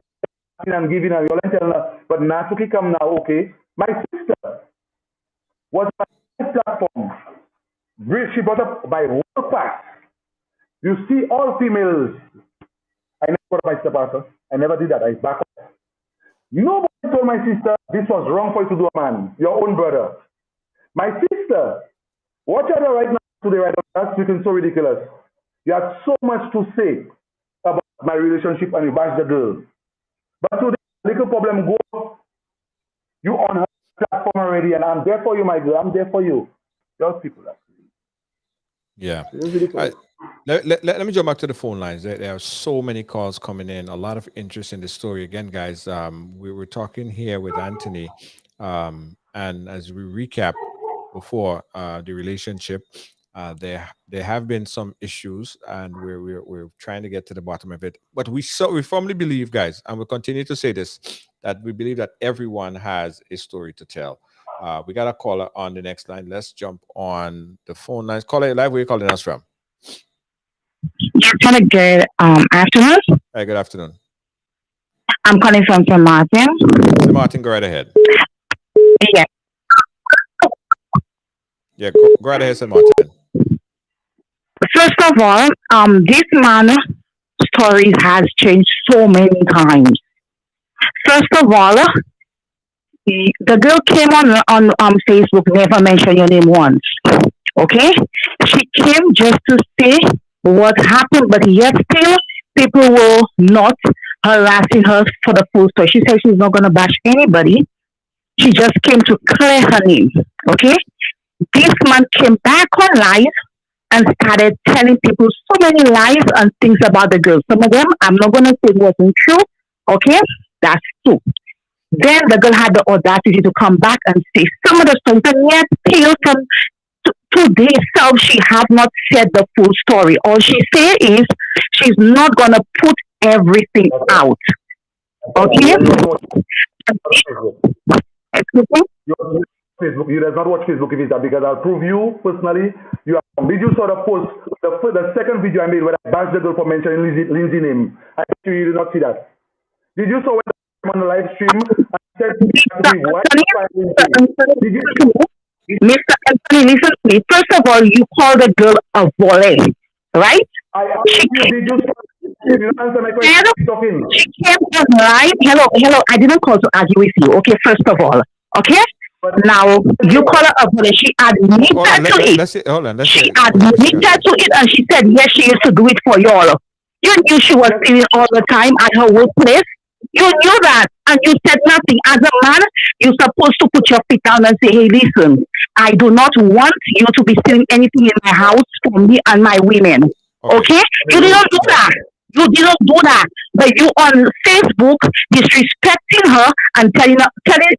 and giving her, you're telling her, but Natsuki come now, okay? My sister was my platform. She brought up by work pass. You see, all females. I never brought up my stepfather. I never did that. I back up. Nobody told my sister this was wrong for you to do, a man. Your own brother. My sister, watch her right now. today, right? That's looking so ridiculous. You had so much to say about my relationship and you bash the girl. But today, little problem go. You on her platform already, and I'm there for you, my girl. I'm there for you. Those people, actually. Yeah. It's ridiculous. Let me jump back to the phone lines. There are so many calls coming in, a lot of interest in the story. Again, guys, we were talking here with Anthony, and as we recap before the relationship, there have been some issues, and we're trying to get to the bottom of it. But we firmly believe, guys, and we'll continue to say this, that we believe that everyone has a story to tell. We got a caller on the next line. Let's jump on the phone lines. Caller live. Where are you calling us from? Yes, had a good afternoon. Hey, good afternoon. I'm calling from St. Martin. So Martin, go right ahead. Yes. Yeah, go right ahead, St. Martin. First of all, this man story has changed so many times. First of all, the girl came on Facebook, never mentioned your name once. Okay, she came just to say what happened, but yet still people were not harassing her for the full story. She said she's not gonna bash anybody. She just came to clear her name. Okay, this man came back on live and started telling people so many lies and things about the girl. Some of them I'm not gonna say it wasn't true. Okay, that's true. Then the girl had the audacity to come back and say some of the stories, and yet still from today self she have not said the full story. All she say is she's not gonna put everything Okay. out. And Okay? you don't watch Facebook. Excuse me? You does not watch Facebook if it's that, because I'll prove you personally. You are, did you saw the post, the second video I made where I bashed the girl for mentioning Lindsay name? I bet you did not see that. Did you saw when I'm on the live stream and said to Mr. me, why Anthony, Lindsay? Mr. Anthony, Did you? listen to me. Mr. Anthony, listen to me. First of all, you call the girl a volley, right? I She asked you, did you? You didn't answer my question. came, Keep talking. she came on live. Hello, hello. I didn't call to argue with you. Okay, first of all. Okay? But Now, you call her a volley. She admitted Hold on, to it. let's see. Hold on, let's She see what she admitted got to say. to it and she said, yes, she used to do it for y'all. You knew she was yes, stealing all the time at her workplace. You knew that and you said nothing. As a man, you're supposed to put your feet down and say, hey, listen, I do not want you to be stealing anything in my house for me and my women. Okay. Okay? You didn't do that. You didn't do that. But you on Facebook disrespecting her and telling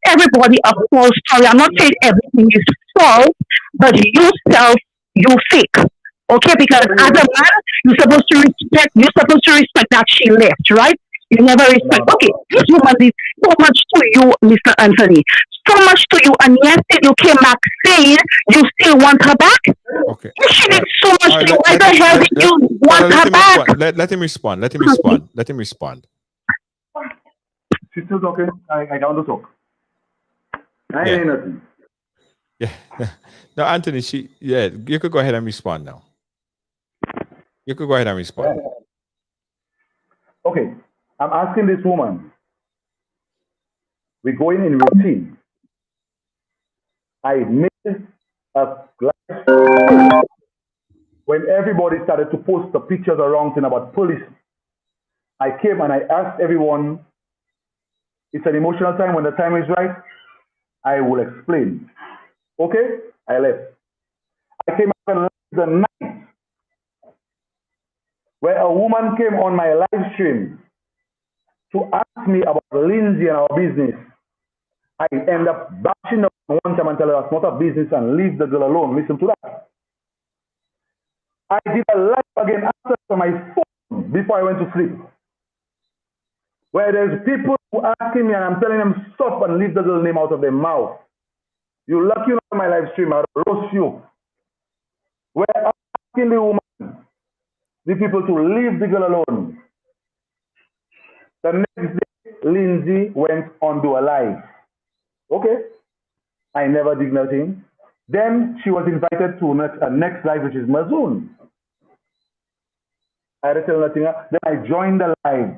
everybody a false story. I'm not saying everything is false, but you self, you fake. Okay, because as a man, you're supposed to respect that she left, right? You never respect. no. Okay, this woman did so much to you, Mr. Anthony. So much to you, and yesterday you came back saying you still want her back? Okay. If she did so much All right, to you, why the hell did you want let her him back? respond. Let him respond. Let him respond. Let him respond. She's still talking. I don't want to talk. I Yeah. ain't nothing. Yeah. No, Anthony, you could go ahead and respond now. You could go ahead and respond. Okay, I'm asking this woman. We're going in routine. I made a live stream when everybody started to post the pictures around saying about police. I came and I asked everyone, it's an emotional time. When the time is right, I will explain. Okay? I left. I came up the night where a woman came on my live stream to ask me about Lindsay and our business. I end up bashing her one time and tell her that's not a business and leave the girl alone. Listen to that. I did a live again after my phone before I went to sleep, where there's people who asking me and I'm telling them stop and leave the girl name out of their mouth. You lucky on my live stream, I'll roast you. Where I'm asking the woman, the people to leave the girl alone. The next day, Lindsay went on to a live. Okay, I never did nothing. Then she was invited to a next live, which is Mazoon. I didn't tell nothing. Then I joined the live.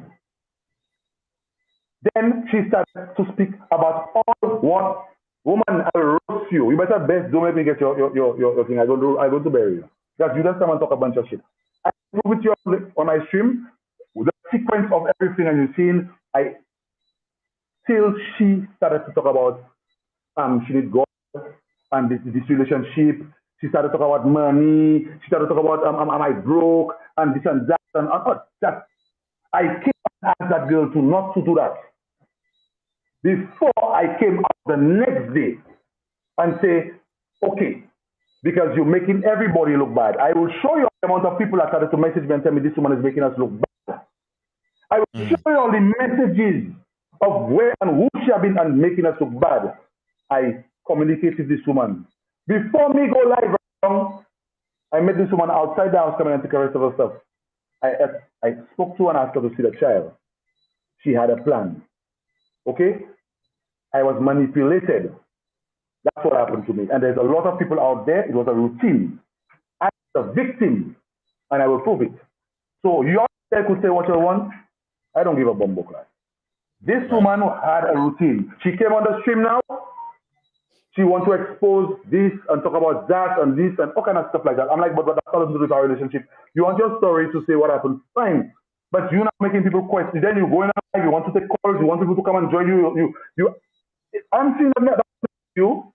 Then she started to speak about all what woman, I'll roast you. You better best don't let me get your thing. I go to bury you. Because you just come and talk a bunch of shit. I prove it to you on my stream with the sequence of everything and you've seen. Till she started to talk about she need God and this relationship. She started to talk about money. She started to talk about am I broke and this and that and that. I came and asked that girl to not to do that. Before I came out the next day and say, okay, because you're making everybody look bad. I will show you the amount of people that started to message me and tell me this woman is making us look bad. I will show you all the messages of where and who she has been and making us look bad. I communicated with this woman. Before me go live, I met this woman outside the house coming and take the rest of her stuff. I spoke to her and asked her to see the child. She had a plan. Okay? I was manipulated. That's what happened to me. And there's a lot of people out there. It was a routine. I was a victim, and I will prove it. So you could say what you want. I don't give a bumbo class. This woman had a routine. She came on the stream now. She wants to expose this and talk about that and this and all kind of stuff like that. I'm like, but that's nothing to do with our relationship. You want your story to say what happened, fine. But you're not making people question. Then you go in and you want to take calls. You want people to come and join you. I'm seeing that was you.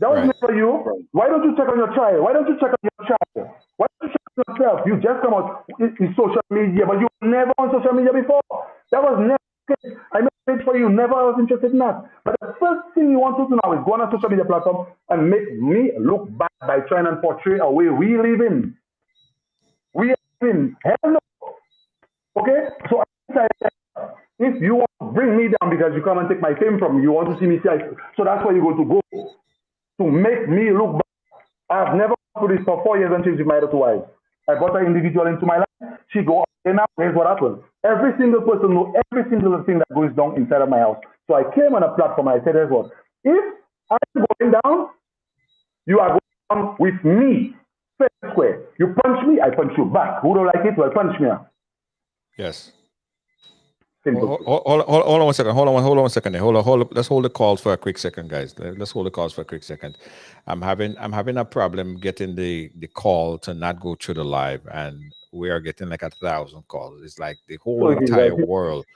That was never you. Why don't you check on your child? Why don't you check on your child? Why don't you check on yourself? You just come out in social media, but you were never on social media before. That was never. I made a page for you. Never was interested in that. But the first thing you want to do now is go on a social media platform and make me look bad by trying and portray a way we live in. We live in hell no. Okay? So if you want to bring me down because you come and take my fame from me, you want to see me say, so that's where you're going to go to make me look bad. I've never done this for 4 years and changed my other 2 wives. I brought her individual into my life. She go up and now here's what happened. Every single person knows every single thing that goes down inside of my house. So I came on a platform and I said, here's what. If I'm going down, you are going down with me. Fair square. You punch me, I punch you back. Who don't like it? Well, punch me. Yes. Simple. Hold on 1 second. Hold on 1 second. Hold on. Let's hold the call for a quick second, guys. Let's hold the calls for a quick second. I'm having a problem getting the call to not go through the live, and we are getting like 1,000 calls. It's like the whole entire world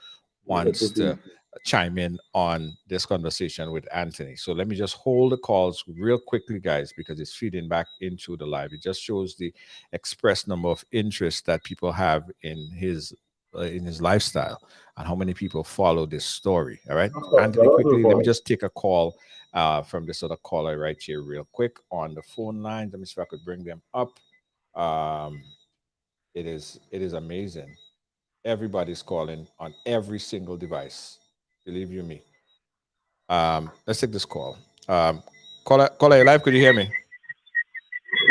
wants to chime in on this conversation with Anthony. So let me just hold the calls real quickly, guys, because it's feeding back into the live. It just shows the expressed number of interest that people have in his lifestyle and how many people follow this story. All right, Anthony, quickly, let me just take a call from this other caller right here real quick on the phone line. Let me see if I could bring them up. It is amazing. Everybody's calling on every single device. Believe you me. Let's take this call. Caller, you live? Could you hear me?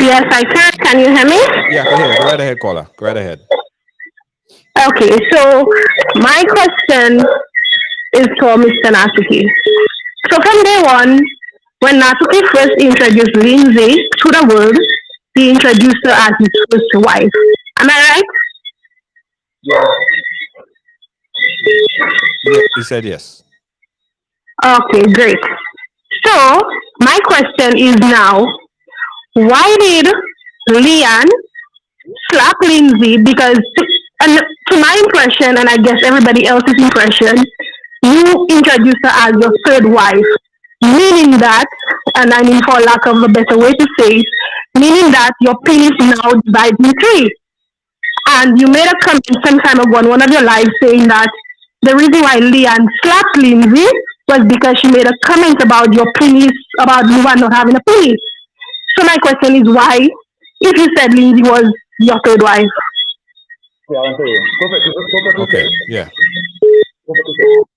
Yes, I can. Can you hear me? Yeah, I can hear you. Go right ahead, caller. Go right ahead. Okay, so my question is for Mr. Natsuki. So from day one, when Natsuki first introduced Lindsay to the world, he introduced her as his first wife. Am I right? Yeah. Yeah, he said yes. Okay, great. So my question is now, why did Leanne slap Lindsay? Because to my impression, and I guess everybody else's impression, you introduced her as your third wife, meaning that, and I mean for lack of a better way to say it, meaning that your penis now divides in three. And you made a comment some time ago on one of your lives saying that the reason why Leanne slapped Lindsay was because she made a comment about your penis, about you not having a penis. So my question is why, if you said Lindsay was your third wife? Yeah, I'll tell you. Perfect. Okay. Yeah. Perfect.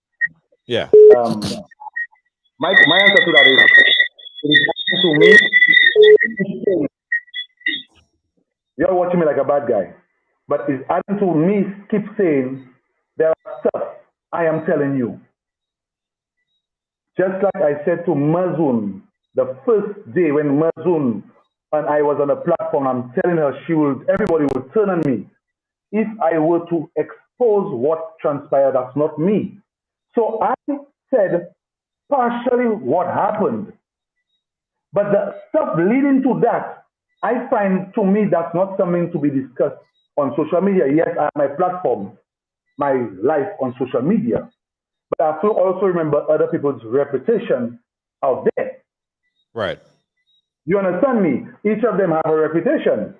Yeah. My answer to that is, it is to me, you're watching me like a bad guy. But it's adding to me keep saying there are stuff I am telling you. Just like I said to Mazun the first day when Mazun and I was on a platform, I'm telling her everybody would turn on me if I were to expose what transpired. That's not me. So I said partially what happened. But the stuff leading to that, I find, to me, that's not something to be discussed on social media. Yes, I have my platform, my life on social media, but I have to also remember other people's reputation out there. Right. You understand me? Each of them have a reputation.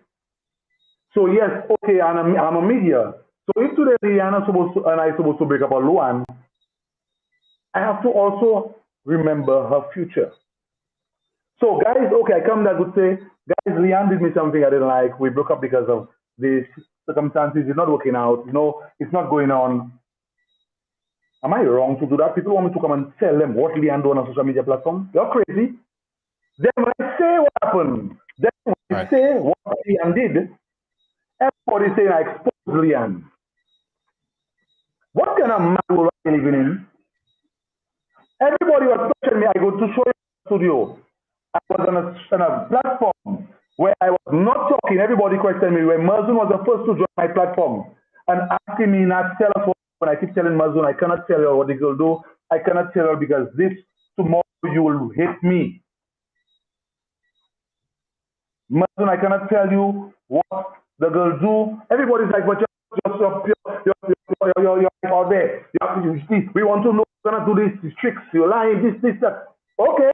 So yes, okay, I'm a media. So if today Rihanna and I supposed to break up on Luan, I have to also remember her future. So guys, okay, I come that would say, guys, Leanne did me something I didn't like. We broke up because of these circumstances. It's not working out. It's not going on. Am I wrong to do that? People want me to come and tell them what Leanne do on a social media platform. You're crazy. Then when I say what happened, then when I say what Leanne did, everybody saying I exposed Leanne. What kind of man world are you living in? Everybody was questioning me. I go to show you the studio. I was on a platform where I was not talking. Everybody questioned me. When Marzun was the first to join my platform and asking me not tell us what, when I keep telling Marzun, I cannot tell her what the girl do. I cannot tell her because this tomorrow you will hate me. Marzun, I cannot tell you what the girl do. Everybody's like, but you're out there. We want to know you're gonna do these tricks. You're lying. This, that. Okay.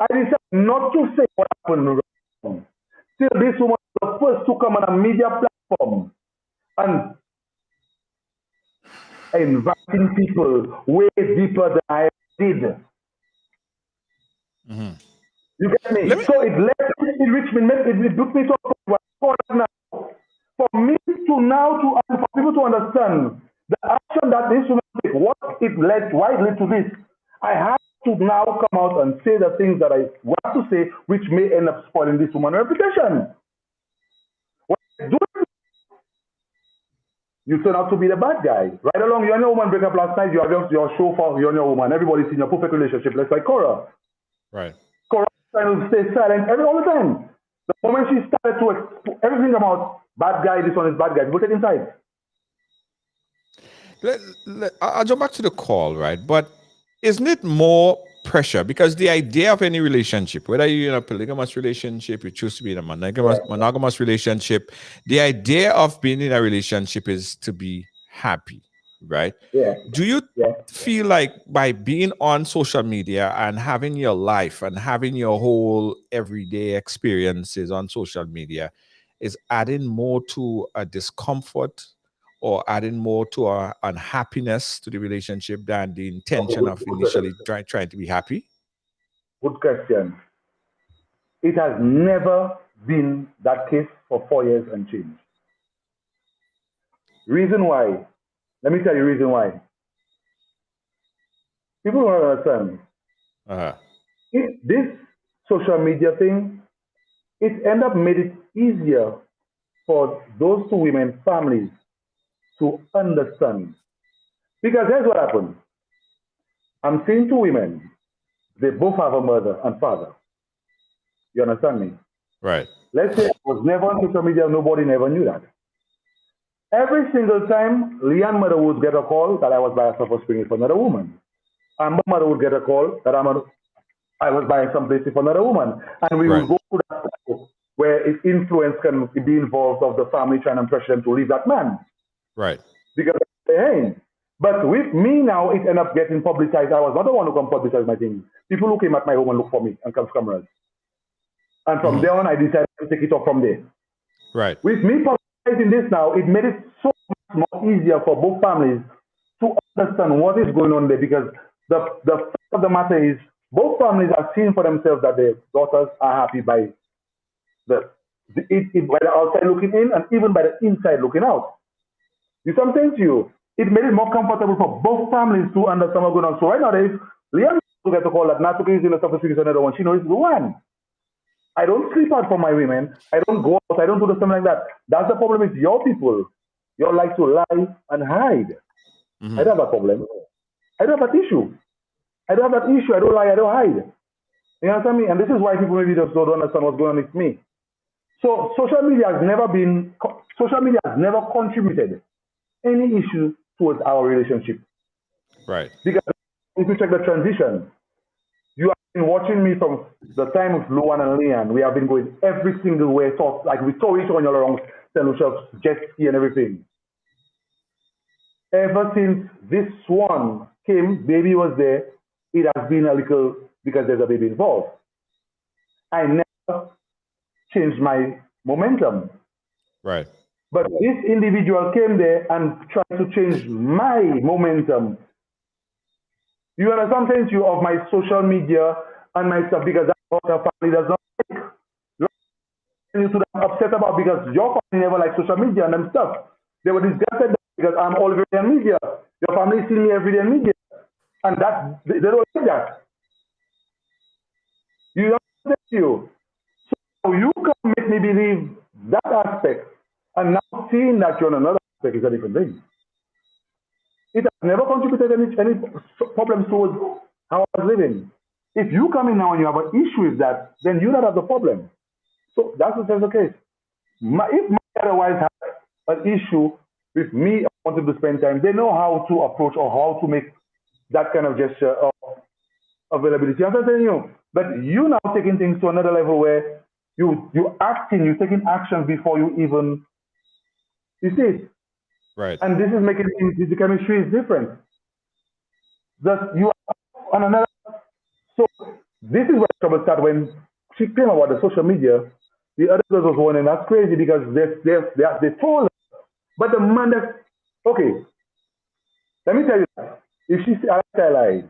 I decided not to say what happened. Still, this woman was the first to come on a media platform and inviting people way deeper than I did. Mm-hmm. You get me? So it led to enrichment. It took me to a point now. For me to now, for people to understand the action that this woman took, what it led, why it led to this, I have to now come out and say the things that I want to say, which may end up spoiling this woman's reputation. When I do it, you turn out to be the bad guy. Right along, you and your woman break up last night, you have your show for you and your woman. Everybody's in your perfect relationship. Let's like Cora. Right. Cora trying to stay silent all the time. The moment she started to everything about bad guy, this one is bad guy, people take inside. I'll jump back to the call, right? But isn't it more pressure? Because the idea of any relationship, whether you're in a polygamous relationship, you choose to be in a monogamous relationship, the idea of being in a relationship is to be happy, right? Yeah. Do you feel like by being on social media and having your life and having your whole everyday experiences on social media is adding more to a discomfort or adding more to our unhappiness to the relationship than the intention of initially trying to be happy? Good question. It has never been that case for 4 years and change. Reason why? Let me tell you reason why. People don't understand. This social media thing, it end up made it easier for those two women families to understand. Because here's what happened. I'm seeing two women. They both have a mother and father. You understand me? Right. Let's say I was never on social media, nobody never knew that. Every single time, Leanne's mother would get a call that I was buying some for spring for another woman. And my mother would get a call that I was buying some place for another woman. And we would go through that cycle where if influence can be involved of the family trying to pressure them to leave that man. Right. Because hey, but with me now, it ended up getting publicized. I was not the one who can publicize my thing. People who came at my home and look for me and come cameras. And from there on, I decided to take it off from there. Right. With me publicizing this now, it made it so much more easier for both families to understand what is going on there, because the fact of the matter is both families are seeing for themselves that their daughters are happy by by the outside looking in and even by the inside looking out. You see what I'm saying to you? It made it more comfortable for both families to understand what's going on. So right now, if Liam to get a call that Natuka is in a tough situation, another one, she knows it's the one. I don't sleep out for my women. I don't go out. I don't do something like that. That's the problem with your people. You like to lie and hide. I don't have a problem. I don't have that issue. I don't have that issue. I don't lie. I don't hide. You understand me? And this is why people maybe just don't understand what's going on with me. So social media has never contributed any issue towards our relationship. Right. Because if you check the transition, been watching me from the time of Luan and Leanne. We have been going every single way. So, like we saw each other along St. Lucia's jet ski and everything. Ever since this one came, baby was there, it has been a little, because there's a baby involved. I never changed my momentum. Right. But this individual came there and tried to change my momentum. You understand saying to you of my social media and my stuff because that's what our family does not like. You should have upset about because your family never liked social media and them stuff. They were disgusted because I'm all every day on media. Your family see me every day on media. And that they don't like that. You understand you. So you can make me believe that aspect. And now seeing that you're on another aspect is a different thing. It has never contributed any problems towards how I was living. If you come in now and you have an issue with that, then you don't have the problem. So that's the case. If my otherwise have an issue with me wanting to spend time, they know how to approach or how to make that kind of gesture of availability. I'm telling you, but you now taking things to another level where you're taking action before you even, you see it. Right. And this is making things, the chemistry is different. That you are on another. So this is where trouble started when she came about the social media. The other girls was wondering, that's crazy because they told her. But the man that, okay, let me tell you that. If she I lied.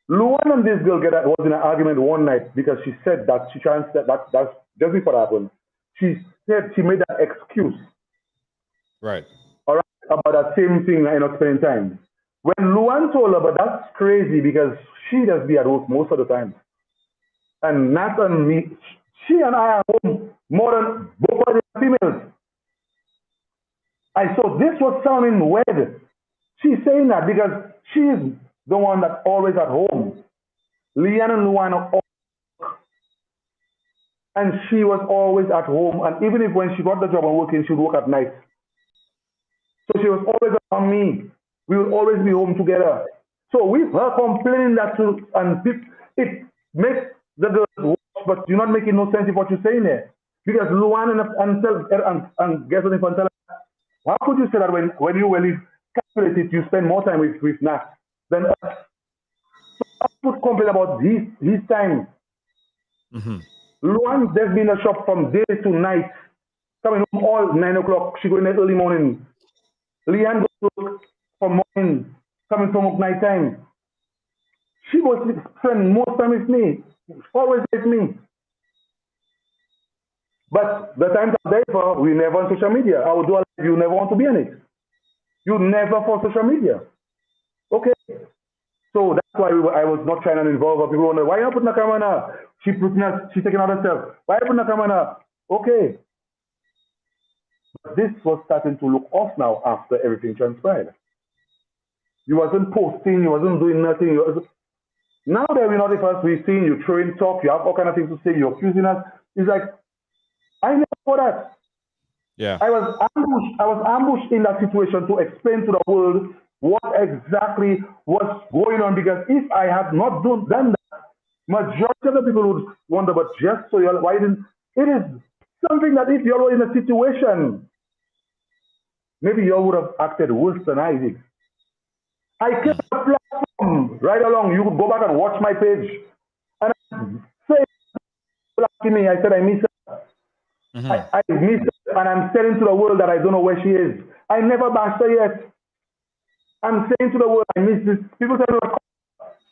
Luan and this girl was in an argument one night because she said that she tried to that's just before that happened. She said she made that excuse. Right. All right, about that same thing, spending time. When Luan told her, but that's crazy because she does be at work most of the time. And not on me. She and I are home more than both of the females. I saw this was sounding weird. She's saying that because she's the one that's always at home. Leanne and Luan are all, and she was always at home. And even if when she got the job and working, she'd work at night. So she was always around me. We would always be home together. So with her complaining that to, and it makes the girls watch, but you're not making no sense of what you're saying there. Because Luan and guess what, how could you say that when you really calculate it, you spend more time with Nat than us? So I would complain about his time. Mm-hmm. Luan, there's been a shop from day to night, coming home all 9 o'clock. She go in the early morning. Leanne goes to work from morning, coming from night time. She was spend most time with me, always with me. But the times are there for we never on social media. I would do you never want to be on it. You never for social media. Okay. So that's why I was not trying to involve her. People wonder, why you putting a camera now? She's taking out herself. Why you putting a camera now? Okay. But this was starting to look off now after everything transpired. You wasn't posting, you wasn't doing nothing. Now that we're not the first we've seen you throwing talk, you have all kind of things to say, you're accusing us. It's like, I never saw that. Yeah. I was ambushed in that situation to explain to the world what exactly was going on, because if I had not done that, majority of the people would wonder, but just so why didn't it is something that if you're in a situation, maybe you would have acted worse than I did. I kept a platform right along. You could go back and watch my page. And I say, asking me, I said, I miss her. Mm-hmm. I miss her, and I'm saying to the world that I don't know where she is. I never bashed her yet. I'm saying to the world, I miss this. People tell me,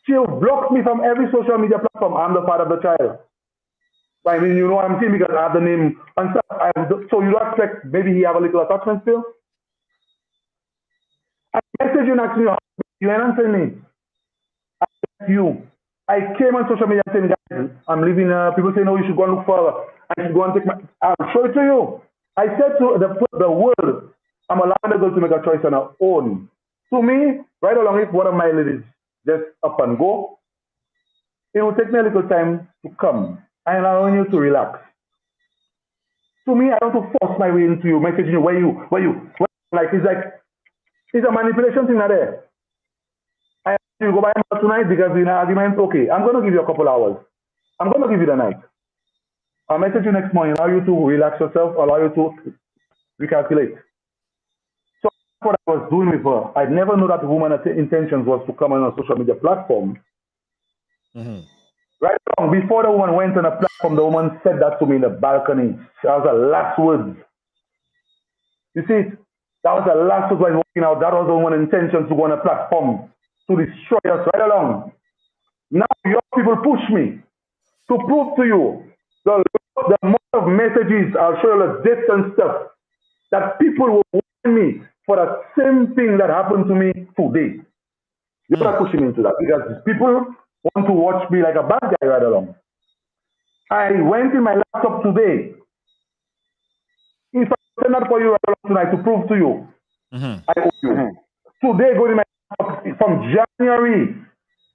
she'll block me from every social media platform. I'm the father of the child. I mean, you know what I'm saying, because I have the name and stuff. So you don't expect maybe he have a little attachment still? I message you and ask me, you ain't answering me. I ask you. I came on social media saying, guys, I'm leaving. People say, no, you should go and look further. I should go and take I'll show it to you. I said to the world, I'm allowing the girl to make a choice on her own. To me, right along, if one of my ladies just up and go, it will take me a little time to come. I am allowing you to relax. To me, I don't want to force my way into you, messaging you, where you, like, it's a manipulation thing not there. I ask you to go by tonight because we're in an argument. Okay, I'm going to give you a couple hours. I'm going to give you the night. I'll message you next morning, allow you to relax yourself, allow you to recalculate. So that's what I was doing with her. I never knew that the woman's intentions was to come on a social media platform. Mm-hmm. Right now, before the woman went on a platform, the woman said that to me in the balcony. That was her last words. You see, that was the last words when walking out. That was the woman's intention to go on a platform to destroy us right along. Now your people push me to prove to you the amount of messages, I'll show you the dates and stuff, that people will warn me for the same thing that happened to me today. You're not pushing me into that because people want to watch me like a bad guy right along. I went in my laptop today. If I send that for you right along tonight to prove to you, I owe you. Today, go to my laptop from January,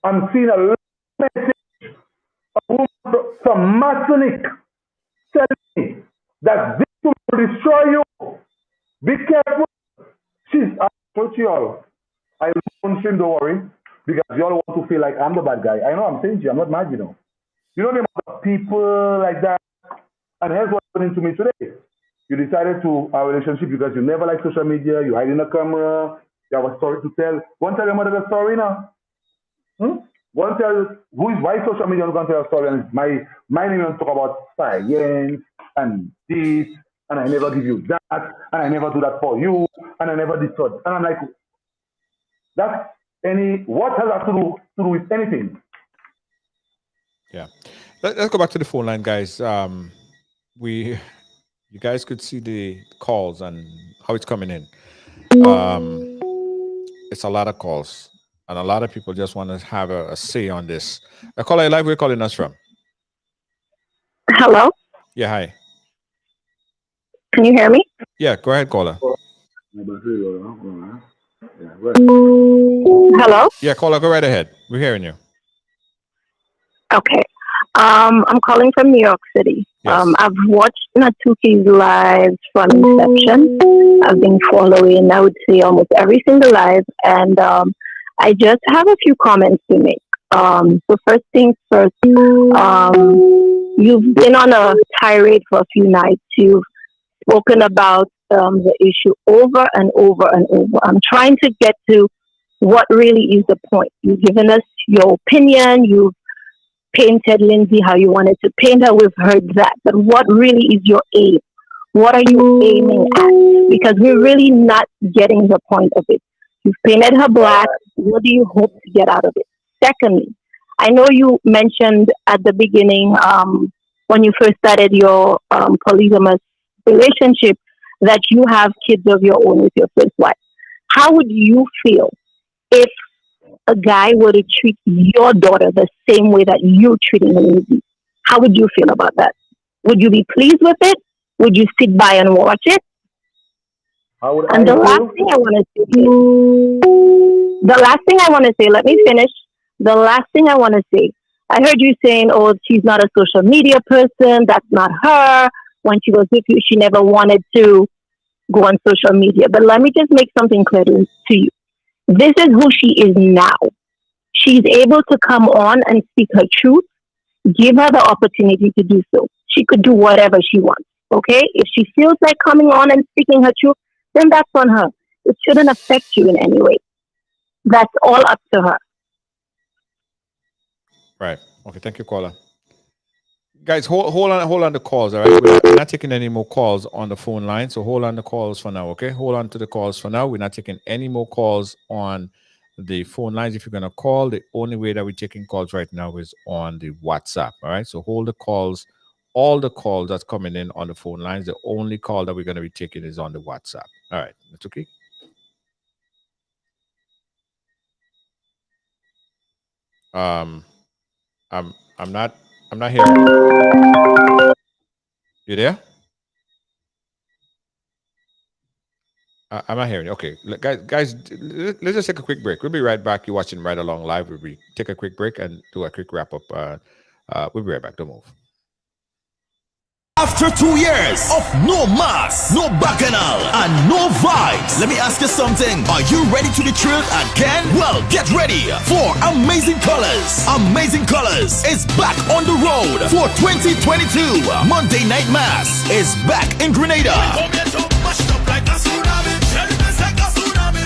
I'm seeing a lot of message from Masonic telling me that this will destroy you. Be careful. I told you all. I won't stream, don't worry, because you all want to feel like I'm the bad guy. I know I'm saying to you, I'm not mad, you know. You know the amount of people like that. And here's what's happening to me today. You decided to our relationship because you never like social media, you hide in the camera, you have a story to tell. Go and tell your mother the story now. Go and tell why social media you can't tell a story and my name is talk about science and this and I never give you that and I never do that for you and I never did so. And I'm like, what has that to do with anything? Yeah. Let's go back to the phone line, guys. You guys could see the calls and how it's coming in. It's a lot of calls, and a lot of people just want to have a say on this. Caller live, where you calling us from? Hello? Yeah, hi. Can you hear me? Yeah, go ahead, caller. Hello? Yeah, caller, go right ahead. We're hearing you. Okay. I'm calling from New York City. Yes. I've watched Natuki's live from inception. I've been following, I would say, almost every single live. And I just have a few comments to make. So first things first, you've been on a tirade for a few nights. You've spoken about the issue over and over and over. I'm trying to get to what really is the point. You've given us your opinion. You've painted Lindsay how you wanted to paint her. We've heard that. But what really is your aim? What are you aiming at? Because we're really not getting the point of it. You've painted her black. What do you hope to get out of it? Secondly, I know you mentioned at the beginning, when you first started your polygamous relationship, that you have kids of your own with your first wife. How would you feel if a guy were to treat your daughter the same way that you're treating Lindsay? How would you feel about that? Would you be pleased with it? Would you sit by and watch it? And the last thing I want to say, let me finish. The last thing I want to say, I heard you saying, oh, she's not a social media person. That's not her. When she was with you, she never wanted to go on social media. But let me just make something clear to you. This is who she is now. She's able to come on and speak her truth. Give her the opportunity to do so. She could do whatever she wants. Okay? If she feels like coming on and speaking her truth, then that's on her. It shouldn't affect you in any way. That's all up to her. Right. Okay. Thank you, caller. Guys, hold on the calls. All right. We're not taking any more calls on the phone line. So hold on the calls for now. Okay. Hold on to the calls for now. We're not taking any more calls on the phone lines. If you're going to call, the only way that we're taking calls right now is on the WhatsApp. All right. So hold the calls. All the calls that's coming in on the phone lines, the only call that we're going to be taking is on the WhatsApp. All right. That's okay. I'm not hearing you. You there? I'm not hearing you. Okay, guys, let's just take a quick break. We'll be right back. You're watching Ride Along Live. We'll take a quick break and do a quick wrap up. We'll be right back. Don't move. After 2 years of no mass, no bacchanal, and no vibes, let me ask you something. Are you ready to be thrilled again? Well, get ready for Amazing Colors. Amazing Colors is back on the road for 2022. Monday Night Mass is back in Grenada.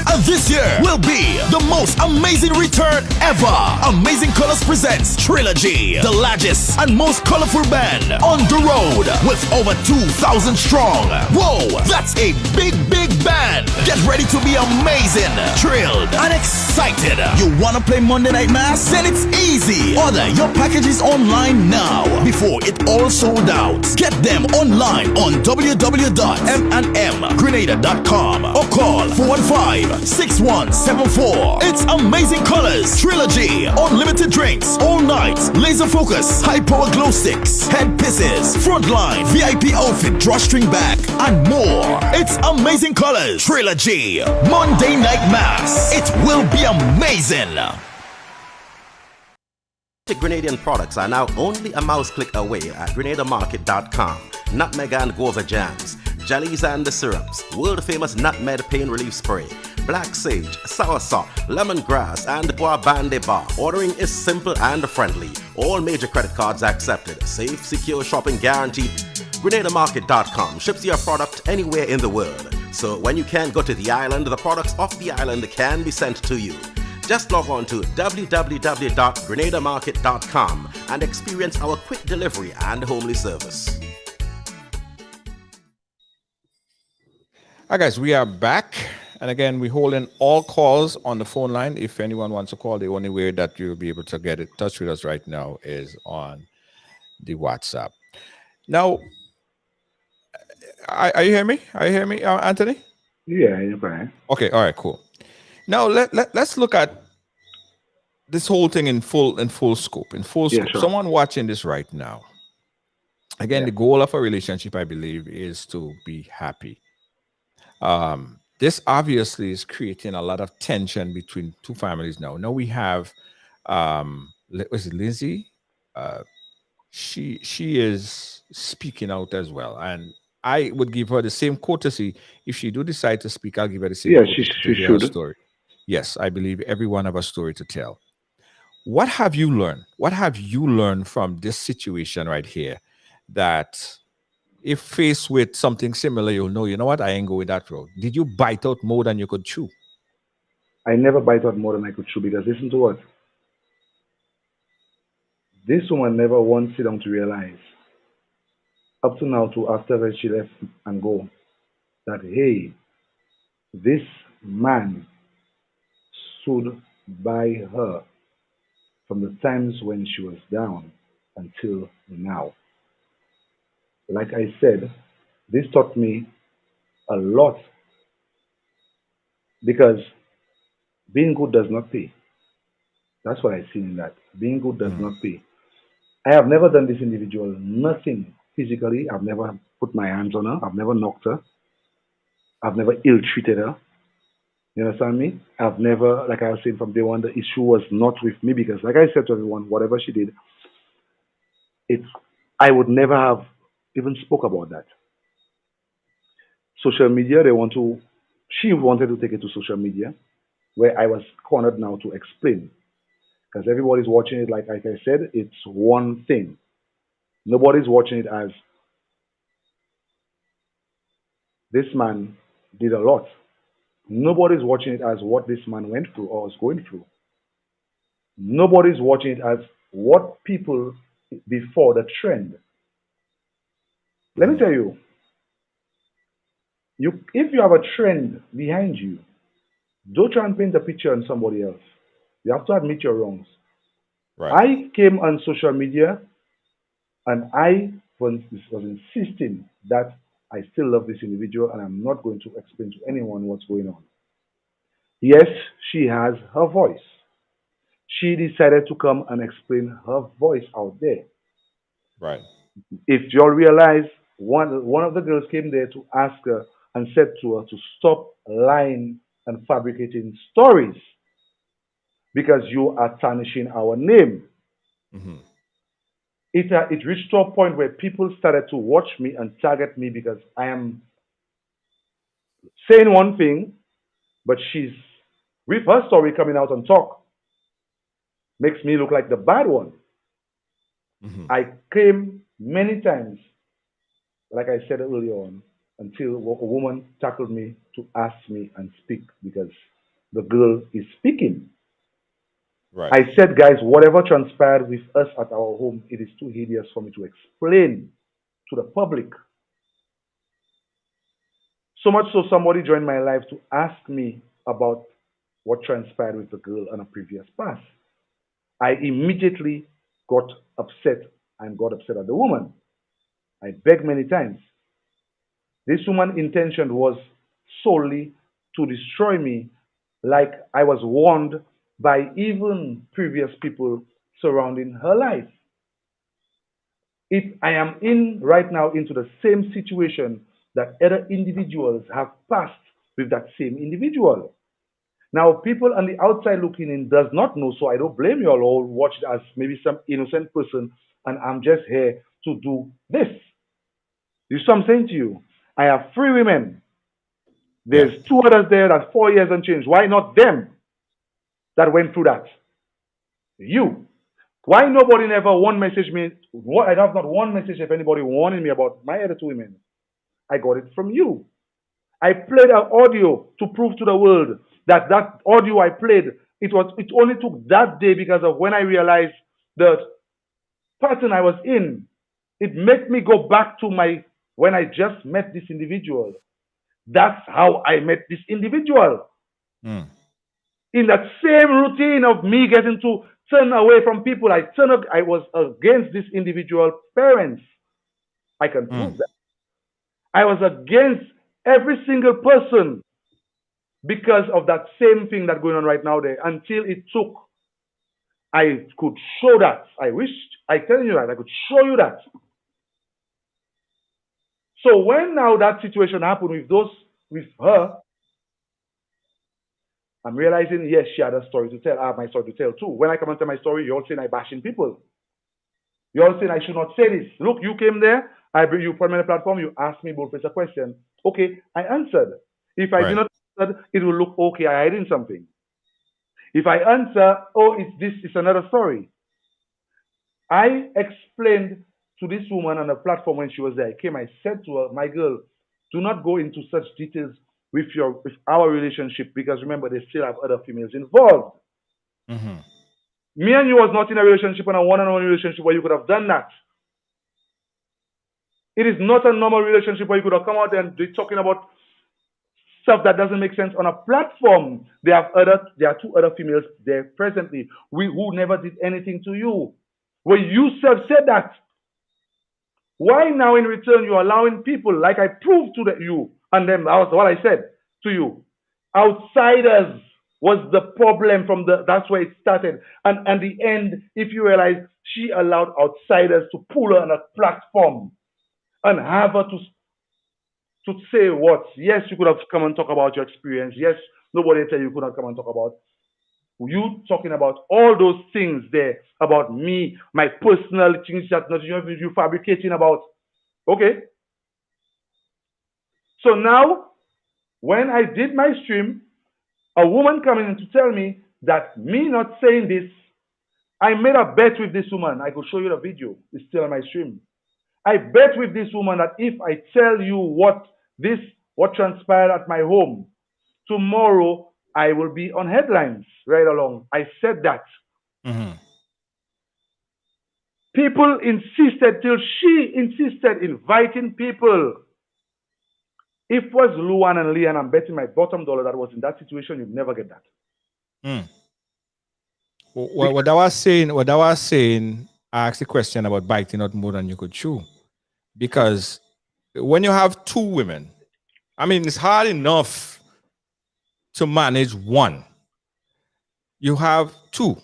And this year will be the most amazing return ever. Amazing Colors presents Trilogy, the largest and most colorful band on the road with over 2,000 strong. Whoa, that's a big, big band. Get ready to be amazing, thrilled, and excited. You wanna play Monday Night Mass? Then it's easy. Order your packages online now before it all sold out. Get them online on www.mnmgrenada.com or call 415-6174. It's Amazing Colors Trilogy. Unlimited drinks, all night, laser focus, high power glow sticks, head pieces, frontline, VIP outfit, drawstring back, and more. It's Amazing Colors Trilogy. Monday Night Mass. It will be amazing. Grenadian products are now only a mouse click away at grenadamarket.com. Nutmeg and guava jams, jellies and the syrups, world famous nutmeg pain relief spray, black sage, soursop, lemongrass, and guabande bar. Ordering is simple and friendly. All major credit cards accepted. Safe, secure shopping guaranteed. Grenadamarket.com ships your product anywhere in the world. So when you can't go to the island, the products off the island can be sent to you. Just log on to www.grenadamarket.com and experience our quick delivery and homely service. Hi guys, we are back. And again, we hold in all calls on the phone line. If anyone wants to call, the only way that you'll be able to get in touch with us right now is on the WhatsApp. Now, are you hear me? Are you hear me, Anthony? Yeah, you're fine. Okay, all right, cool. Now let's look at this whole thing in full scope. Sure. Someone watching this right now. Again, the goal of a relationship, I believe, is to be happy. This obviously is creating a lot of tension between two families now. Now we have was it Lindsay? She is speaking out as well, and I would give her the same courtesy if she do decide to speak. I'll give her the same. Yeah, she should. Story. Yes, I believe everyone have a story to tell. What have you learned? What have you learned from this situation right here? That if faced with something similar, you'll know, you know what, I ain't go with that road. Did you bite out more than you could chew? I never bite out more than I could chew, because listen to what? This woman never once sit down to realize, up to now, to after she left and go, that hey, this man stood by her from the times when she was down until now. Like I said, this taught me a lot, because being good does not pay. That's what I see in that. Being good does not pay. I have never done this individual nothing physically. I've never put my hands on her. I've never knocked her. I've never ill-treated her. You understand me? I've never, like I was saying from day one, the issue was not with me, because like I said to everyone, whatever she did, I would never have even spoke about that. Social media, she wanted to take it to social media, where I was cornered now to explain. Because everybody's watching it, like I said, it's one thing. Nobody's watching it as this man did a lot. Nobody's watching it as what this man went through or is going through. Nobody's watching it as what people before the trend. Let me tell you, if you have a trend behind you, don't try and paint a picture on somebody else. You have to admit your wrongs. Right. I came on social media and I was insisting that I still love this individual and I'm not going to explain to anyone what's going on. Yes, she has her voice. She decided to come and explain her voice out there. Right. If you all realize, one of the girls came there to ask her and said to her to stop lying and fabricating stories, because you are tarnishing our name. Mm-hmm. it reached to a point where people started to watch me and target me because I am saying one thing, but she's with her story coming out on talk makes me look like the bad one. Mhm. I came many times, like I said earlier on, until a woman tackled me to ask me and speak because the girl is speaking. Right. I said, guys, whatever transpired with us at our home, it is too hideous for me to explain to the public. So much so, somebody joined my life to ask me about what transpired with the girl on a previous past. I immediately got upset and got upset at the woman. I begged many times. This woman's intention was solely to destroy me, like I was warned by even previous people surrounding her life. If I am in right now into the same situation that other individuals have passed with that same individual. Now, people on the outside looking in does not know, so I don't blame you all. Watch it as maybe some innocent person, and I'm just here to do this. You see what I'm saying to you? I have three women. Yeah. There's two others there that's 4 years and change. Why not them that went through that? You. Why nobody never one message me? What I have not one message if anybody warning me about my other two women. I got it from you. I played an audio to prove to the world that that audio I played, it only took that day because of when I realized the pattern I was in. It made me go back to my when I just met this individual. That's how I met this individual. Mm. In that same routine of me getting to turn away from people, I was against this individual parents. I can prove Mm. that. I was against every single person because of that same thing that's going on right now there until it took I could show that. I wish I tell you that I could show you that. So when now that situation happened with her, I'm realizing yes, she had a story to tell. I have my story to tell too. When I come and tell my story, you're all saying I bashing people. You're all saying I should not say this. Look, you came there, I bring you put me on a platform, you asked me both a question. Okay, I answered. If I did Right. not answer, it will look okay, I hiding something. If I answer, oh, it's this is another story. I explained to this woman on the platform when she was there. I came, I said to her, my girl, do not go into such details with our relationship because remember they still have other females involved. Mm-hmm. Me and you was not in a relationship and a one-on-one relationship where you could have done that. It is not a normal relationship where you could have come out and be talking about stuff that doesn't make sense on a platform. There are two other females there presently who never did anything to you. Where you self said that. Why now in return you're allowing people, like I proved to you and them, that was what I said to you. Outsiders was the problem that's where it started. And at the end, if you realize she allowed outsiders to pull her on a platform and have her to say what? Yes, you could have come and talk about your experience. Yes, nobody tell you could not come and talk about. You talking about all those things there about me, my personal things that not you fabricating about. Okay. So now, when I did my stream, a woman coming in to tell me that me not saying this, I made a bet with this woman. I could show you the video. It's still on my stream. I bet with this woman that if I tell you what transpired at my home, tomorrow I will be on headlines right along. I said that. Mm-hmm. People insisted till she insisted inviting people. If it was Luan and Leon, I'm betting my bottom dollar that was in that situation, you'd never get that. Mm. What I was saying, I asked the question about biting out more than you could chew. Because when you have two women, I mean, it's hard enough to manage one. You have two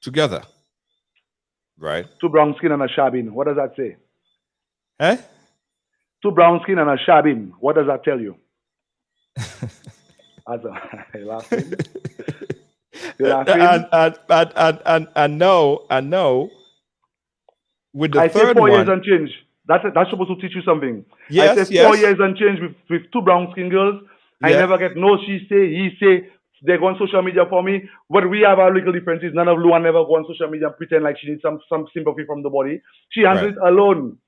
together, right? Two brown skin and a shabin. What does that say? Eh? Two brown skin and a shabin. What does that tell you? As a, you laughing? You laughing? And I know with the I say third 4 years one, and change. That's supposed to teach you something. yes, I say yes, 4 years and change with two brown skin girls. I yeah, never get no she say, he say. They go on social media for me. But we have our little differences. None of Luan never go on social media and pretend like she needs some sympathy from the body. She handles right, it alone.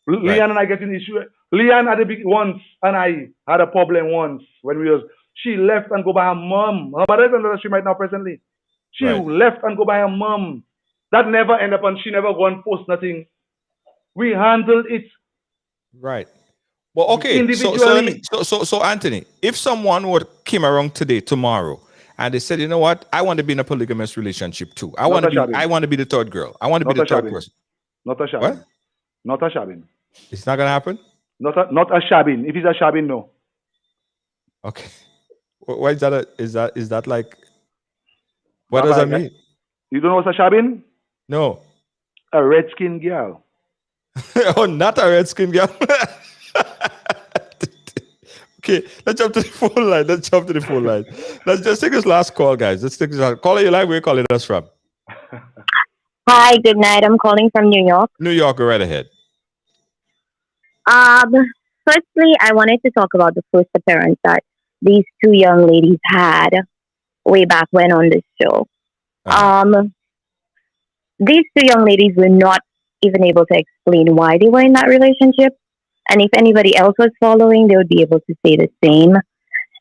right, Leanne and I get in issue. Leanne had a big once, and I had a problem once when we was. She left and go by her mom. Her mother is on the stream right now presently. She right, left and go by her mom. That never end up, and she never go and post nothing. We handled it right. Well, okay. So let me. individually. So Anthony, if someone would came around today, tomorrow, and they said, you know what, I want to be in a polygamous relationship too. Not a I shabbing. want to be the third girl. I want to be Not the a third shabbing. person. Not a What? shabbing. Not a shabbing. It's not gonna happen. Not a shabbing. If it's a shabbing, no. Okay. Why is that? Is that like? What does that Baba, mean? you don't know what's a shabbing? No. A red skin girl. Oh, not a red skin girl. Okay, let's jump to the phone line. Let's just take this last call, guys. Let's take this last call. Your live. Where you calling us from? Hi, good night. I'm calling from New York. New York. Go right ahead. Um, Firstly, I wanted to talk about the first appearance that these two young ladies had way back when on this show. Uh-huh. These two young ladies were not even able to explain why they were in that relationship. And if anybody else was following, they would be able to say the same.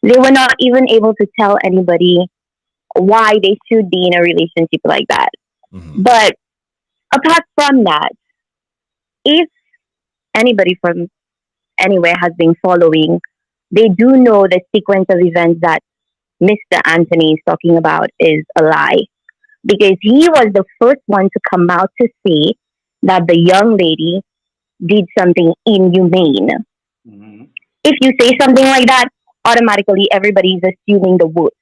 They were not even able to tell anybody why they should be in a relationship like that. Mm-hmm. But apart from that, if anybody from anywhere has been following, they do know the sequence of events that Mr. Anthony is talking about is a lie. Because he was the first one to come out to say that the young lady did something inhumane. Mm-hmm. If you say something like that, automatically everybody's assuming the worst.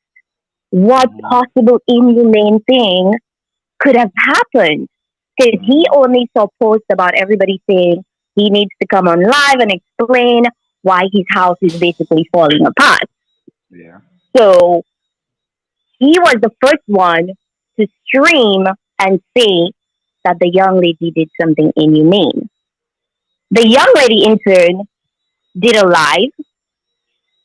What Mm-hmm. possible inhumane thing could have happened? Because he only saw posts about everybody saying he needs to come on live and explain why his house is basically falling apart. Yeah. So he was the first one to stream and say that the young lady did something inhumane. The young lady, in turn, did a live,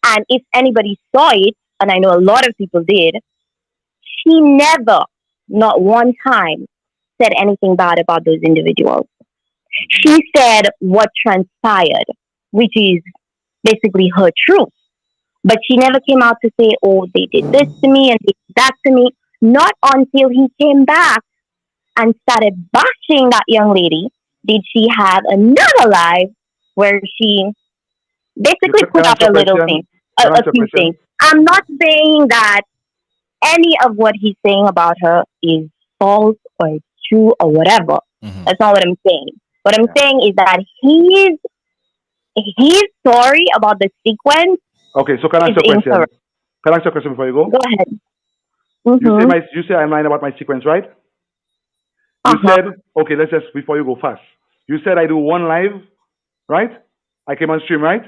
and if anybody saw it, and I know a lot of people did, she never, not one time, said anything bad about those individuals. She said what transpired, which is basically her truth. But she never came out to say, oh, they did this to me and they did that to me. Not until he came back and started bashing that young lady did she have another live where she basically Can put I out ask you a a little question? thing, Can I a ask you a few things. question? I'm not saying that any of what he's saying about her is false or it's true or whatever. Mm-hmm. That's not what I'm saying. What I'm Yeah. saying is that his story about the sequence Okay, so can I is ask you a question? incorrect. Can I ask you a question before you go? Go ahead. You say I'm lying about my sequence, right? You Uh-huh. said, okay, let's just before you go fast. You said I do one live, right? I came on stream, right?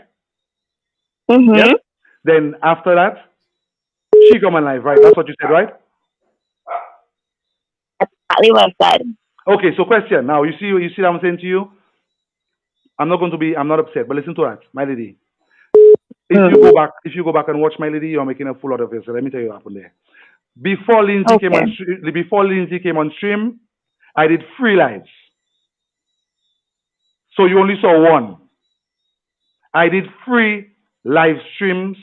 Yes. Then after that, she come on live, right? That's what you said, right? That's exactly what I said. Okay, so question. Now you see what I'm saying to you? I'm not upset, but listen to that, my lady. If you go back and watch my lady, you're making a fool out of yourself. Let me tell you what happened there. Before Lindsay came on stream, I did 3 lives. So you only saw one. I did 3 live streams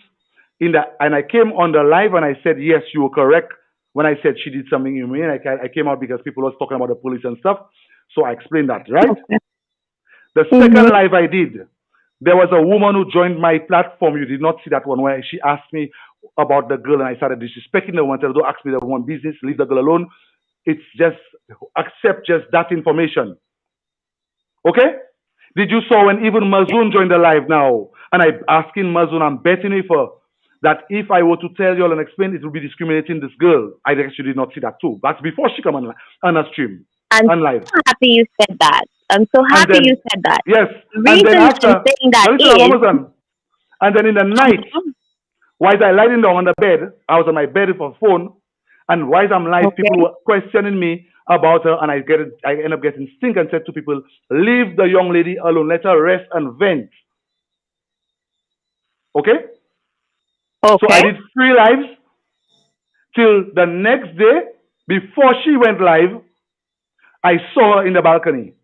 and I came on the live and I said, yes, you were correct. When I said she did something inhumane, I came out because people was talking about the police and stuff. So I explained that, right? Okay. The second live I did, there was a woman who joined my platform. You did not see that one where she asked me about the girl and I started disrespecting the woman. Don't ask me the one business, leave the girl alone. It's just accept just that information. Okay? Did you saw when even Mazoon joined the live now? And I asking Mazoon, I'm betting with her that if I were to tell you all and explain, it would be discriminating this girl. I actually did not see that too. That's before she come on a stream I'm live. so happy you said that. I'm so happy you said that. Yes. The And reason then I'm after, saying that is and then in the night, while I lying down on the bed, I was on my bed with a phone, and while I'm live, okay. people were questioning me about her, and I end up getting stink and said to people, leave the young lady alone, let her rest and vent. Okay? So I Okay. did 3 lives till the next day. Before she went live, I saw her in the balcony.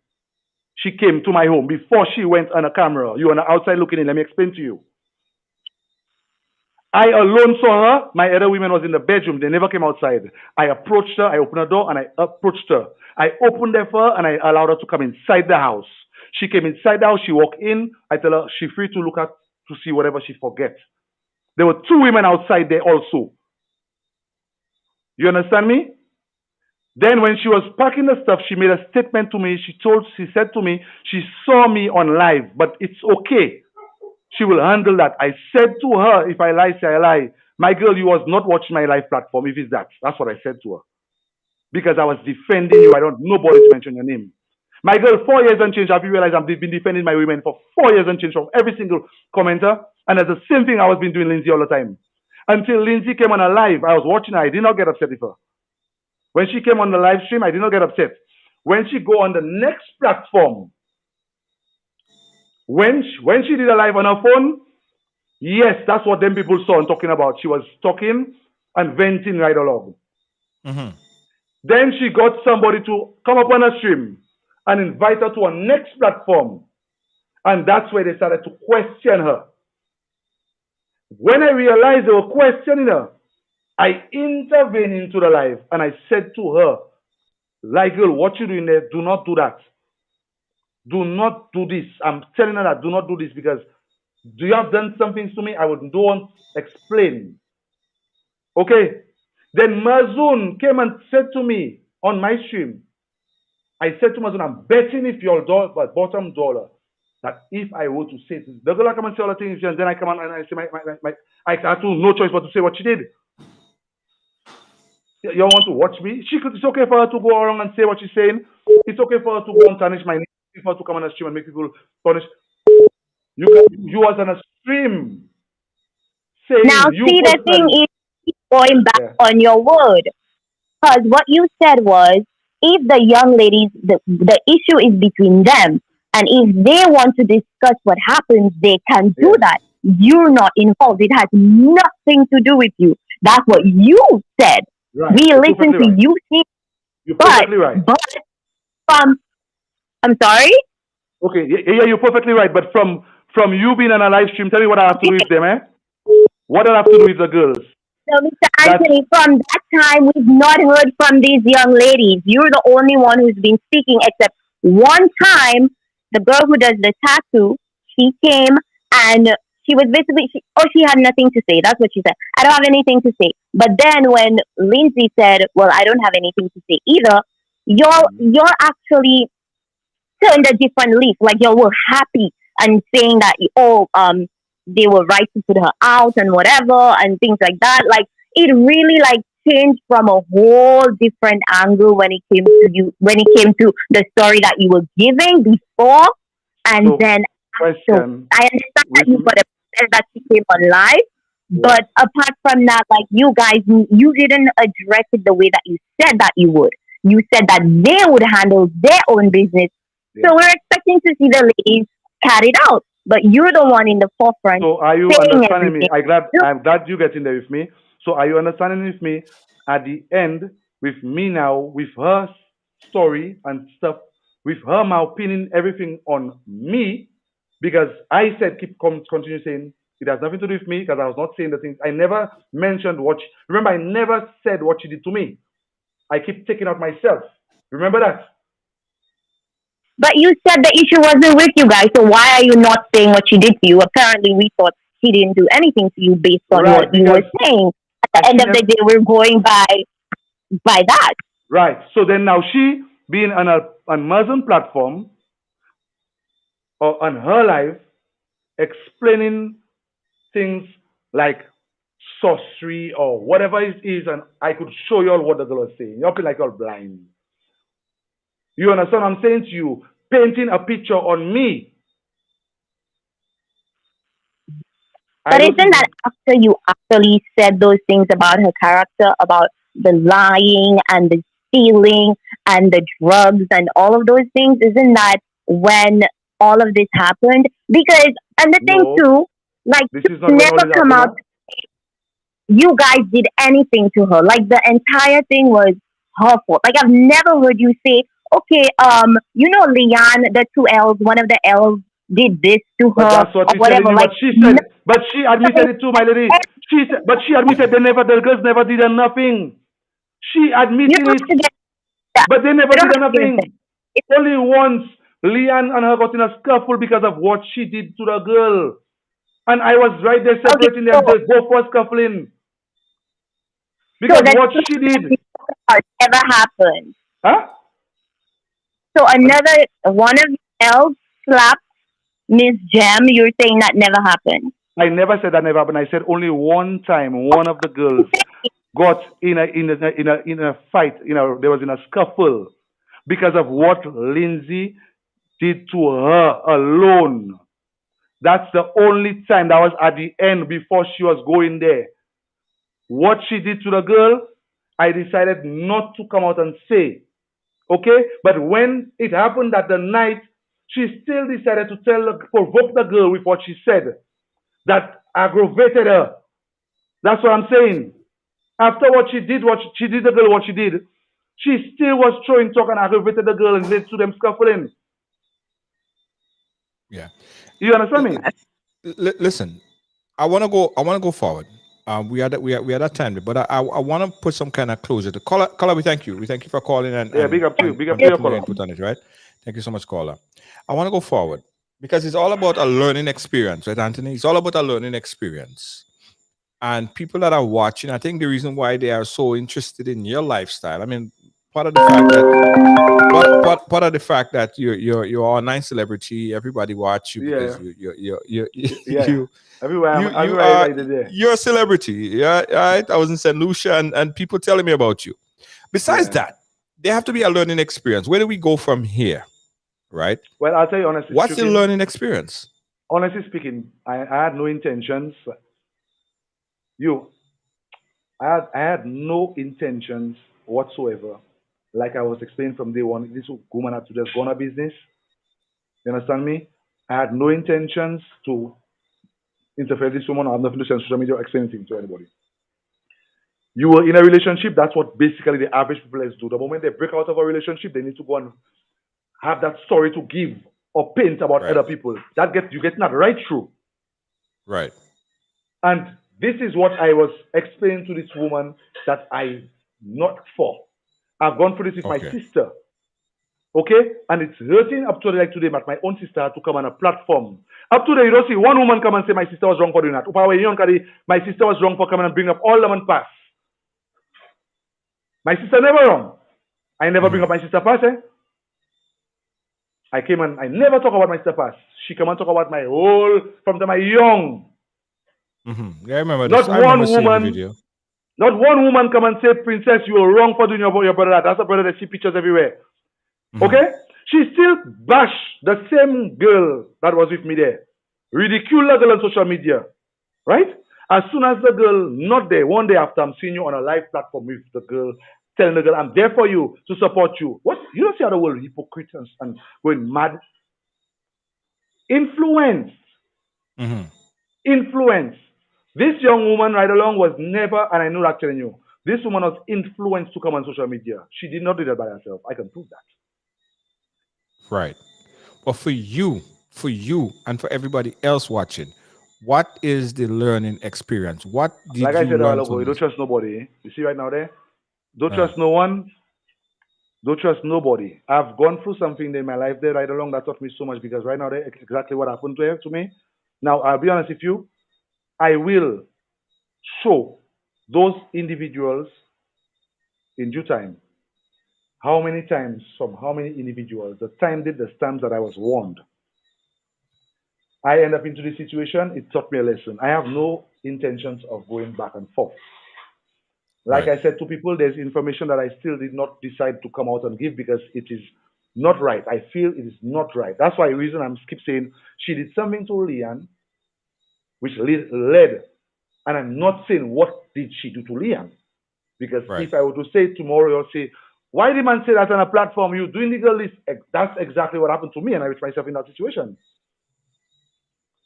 She came to my home before she went on a camera. You on the outside looking in. Let me explain to you. I alone saw her. My other women was in the bedroom. They never came outside. I approached her. I opened the door and I approached her. I opened it for her and I allowed her to come inside the house. She came inside the house. She walked in. I tell her she's free to look at to see whatever she forgets. There were 2 women outside there also. You understand me? Then when she was packing the stuff, she made a statement to me. She said to me, she saw me on live, but it's okay. She will handle that. I said to her, if I lie, say I lie. My girl, you was not watching my live platform. If it's that, that's what I said to her. Because I was defending you. I don't nobody to mention your name. My girl, 4 years and change. Have you realized I've been defending my women for 4 years and change from every single commenter? And that's the same thing I was been doing Lindsay all the time. Until Lindsay came on a live, I was watching her. I did not get upset with her. When she came on the live stream, I did not get upset. When she go on the next platform, when she did a live on her phone, yes, that's what them people saw and talking about. She was talking and venting right along. Mhm. Then she got somebody to come up on her stream and invite her to a next platform. And that's where they started to question her. When I realized they were questioning her, I intervened into the live and I said to her, like girl, what you doing there? Do not do that. Do not do this. I'm telling her that do not do this because do you have done something to me? I would don't explain. Okay. Then Mazoon came and said to me on my stream, I said to Mazoon, I'm betting if your bottom dollar that if I were to say this, the girl come and say all the things, and then I come on and I say I had to no choice but to say what she did. You want to watch me? It's okay for her to go around and say what she's saying. It's okay for her to go and tarnish my name. It's for her to come on a stream and make people punish. You was on a stream Now, saying you see, the thing personally. is, keep going back Yeah. on your word. Because what you said was, if the young ladies, the issue is between them, and if they want to discuss what happens, they can do Yeah. that. You're not involved. It has nothing to do with you. That's what you said. Right. We You're listen perfectly to right. you, see, You're but perfectly right. from, I'm sorry. Okay. Yeah, you're perfectly right. But from you being on a live stream, tell me what I have to do with them, eh? What I have to do with the girls? So, Mr. That Anthony, from that time, we've not heard from these young ladies. You're the only one who's been speaking, except one time, the girl who does the tattoo, she came and she was basically, she had nothing to say. That's what she said. I don't have anything to say. But then when Lindsay said, well, I don't have anything to say either, you're actually turned a different leaf. Like you were happy and saying that they were right to put her out and whatever and things like that. Like it really like changed from a whole different angle when it came to you when it came to the story that you were giving before and so then after. question I understand that with you got upset that she came on live. yeah. But apart from that, like you guys, you didn't address it the way that you said that you would. You said that they would handle their own business, Yeah. so we're expecting to see the ladies carried out, but you're the one in the forefront So are you saying understanding me? everything. I'm glad you get in there with me. So are you understanding with me? At the end, with me now, with her story and stuff, with her my opinion, everything on me, because I said continue saying it has nothing to do with me because I was not saying the things. I never mentioned remember I never said what she did to me. I keep taking out myself. Remember that? But you said the issue wasn't with you guys, so why are you not saying what she did to you? Apparently, we thought she didn't do anything to you based on Right, what you because were saying. At and the she end of never the day, we're going by that. right. So then now she being on a Amazon platform or on her life explaining things like sorcery or whatever it is, and I could show you all what the girl was saying. You feel like you're blind. You understand what I'm saying to you? Painting a picture on me. I But don't isn't that even after you actually said those things about her character, about the lying and the stealing and the drugs and all of those things? Isn't that when all of this happened? Because, and the thing No, too, like, this is you not when all never this come happened. out, Huh? you guys did anything to her. Like, the entire thing was her fault. Like, I've never heard you say, okay, Leon, the two L's, one of the L's did this to But her that's what or we're telling whatever. you. Like, But she no, said, but she admitted it too, my lady. She said, but she admitted the girls never did nothing. She you admitted don't it, have to get that. but they never You don't did have to get upset. nothing. Only once, Leanne and her got in a scuffle because of what she did to the girl. And I was right there Okay, separating them. They both were scuffling so because that what she did. never happened. Huh? So But another one of else slapped Miss Jam. You're saying that never happened. I never said that never happened. I said only one time one of the girls got in a fight. There was in a scuffle because of what Lindsay did to her alone. That's the only time that was at the end before she was going there. What she did to the girl, I decided not to come out and say. Okay? But when it happened that the night, she still decided to provoke the girl with what she said that aggravated her. That's what I'm saying. After what she did the girl what she did, she still was throwing talk and aggravated the girl and led to them scuffling. Yeah. You understand me? Listen, I want to go. I want to go forward. We are that time, but I want to put some kind of closure. The caller, we thank you. We thank you for calling Yeah, and, big up to you. and, Big up and to your putting your caller. input on it. Right. Thank you so much, caller. I want to go forward because it's all about a learning experience, right, Anthony? It's all about a learning experience. And people that are watching, I think the reason why they are so interested in your lifestyle. I mean, part of the fact that part of the fact that you're an online celebrity, everybody watch you because Yeah. you Yeah. you Everywhere are I did there. you're a celebrity. Yeah, right. I was in St. Lucia and people telling me about you. Besides Yeah. that, there have to be a learning experience. Where do we go from here? Right? Well, I'll tell you honestly What's the speaking. learning experience? Honestly speaking, I had no intentions. You, I had no intentions whatsoever. Like I was explaining from day one, this woman had to just go on her business. You understand me? I had no intentions to interfere with this woman. I have nothing to say on social media or explain anything to anybody. You were in a relationship, that's what basically the average people do. The moment they break out of a relationship, they need to go and have that story to give or paint about Right. other people. You get that right through. Right. And this is what I was explaining to this woman that I not for. I've gone through this with my Okay. sister. Okay? And it's hurting up to like today, but my own sister had to come on a platform. Up to today, you don't see one woman come and say my sister was wrong for doing that. My sister was wrong for coming and bring up all them and pass. My sister never wrong. I never bring up my sister past, eh? I came and I never talk about my sister past. She come and talk about my whole from the my young. Yeah, I remember this. Not I remember one seeing the woman, video. not one woman come and say, Princess, you were wrong for doing your brother that. That's a brother that see pictures everywhere. Okay? She still bash the same girl that was with me there. Ridicule the girl on social media. Right? As soon as the girl not there, one day after I'm seeing you on a live platform with the girl, telling the girl, I'm there for you to support you. What you don't see how the world hypocrites and going mad? Influence. Influence. This young woman Ridealong was never, and I know that telling you, this woman was influenced to come on social media. She did not do that by herself. I can prove that. Right. But for you, and for everybody else watching, what is the learning experience? What did Like I you said a while learn ago, from you don't this? trust nobody. You see right now there? Don't trust no one. Don't trust nobody. I've gone through something in my life there Ridealong that taught me so much because right now there exactly what happened to me. Now I'll be honest with you. I will show those individuals in due time how many times from how many individuals the time did the stamps that I was warned. I end up into this situation. It taught me a lesson. I have no intentions of going back and forth. Like Right. I said to people, there's information that I still did not decide to come out and give because it is not right. I feel it is not right. That's why the reason I'm keep saying she did something to Leanne, which led, and I'm not saying what did she do to Leanne. Because Right. if I were to say tomorrow, I'll say Why the man say that on a platform? You doing legal list? That's exactly what happened to me, and I reached myself in that situation.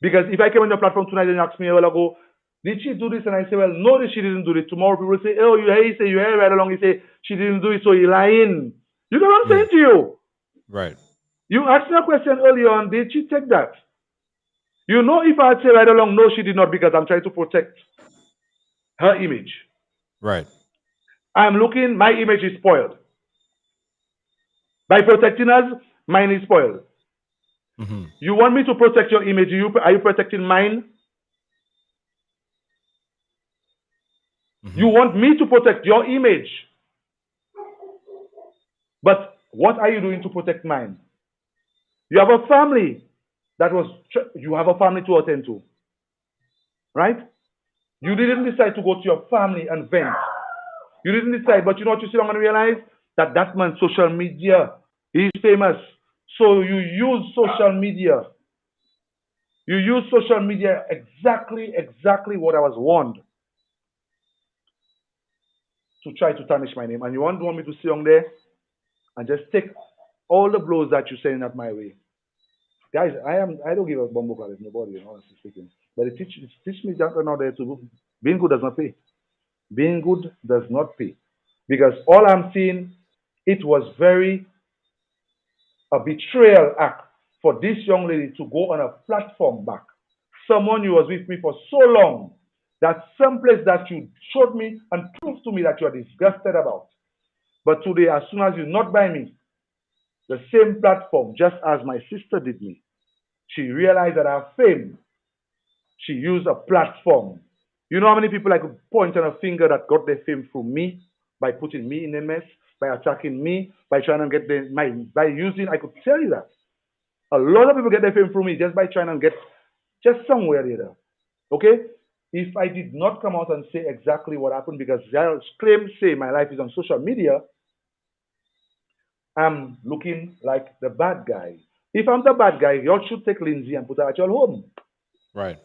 Because if I came on your platform tonight and you ask me a while ago, did she do this? And I say, well, no, she didn't do it. Tomorrow people will say, oh, you hear right along. He say she didn't do it, so he lying. You know what I'm saying to you? Right. You asked me a question earlier on. Did she take that? You know, if I had said right along, no, she did not, because I'm trying to protect her image. Right. I'm looking, my image is spoiled. By protecting us, mine is spoiled. Mm-hmm. You want me to protect your image? Are you protecting mine? Mm-hmm. You want me to protect your image. But what are you doing to protect mine? You have a family you have a family to attend to. Right? You didn't decide to go to your family and vent. You didn't decide, but you know what you sit down and realize? That man's social media, he's famous. So you use social media. You use social media exactly what I was warned. To try to tarnish my name. And you want me to sit on there and just take all the blows that you're sending at my way. Guys, I don't give a bumbo with nobody, honestly speaking. But it teach me that now there to being good does not pay. Being good does not pay. Because all I'm seeing, it was a betrayal act for this young lady to go on a platform back. Someone who was with me for so long, that some place that you showed me and proved to me that you are disgusted about. But today, as soon as you not by me, the same platform, just as my sister did me, she realized that her fame, she used a platform. You know how many people I could point on a finger that got their fame through me, by putting me in a mess, by attacking me, by trying to get by using, I could tell you that. A lot of people get their fame through me just by trying to get just somewhere there. Okay? If I did not come out and say exactly what happened, because they'll say my life is on social media, I'm looking like the bad guy. If I'm the bad guy, y'all should take Lindsay and put her at your home. Right.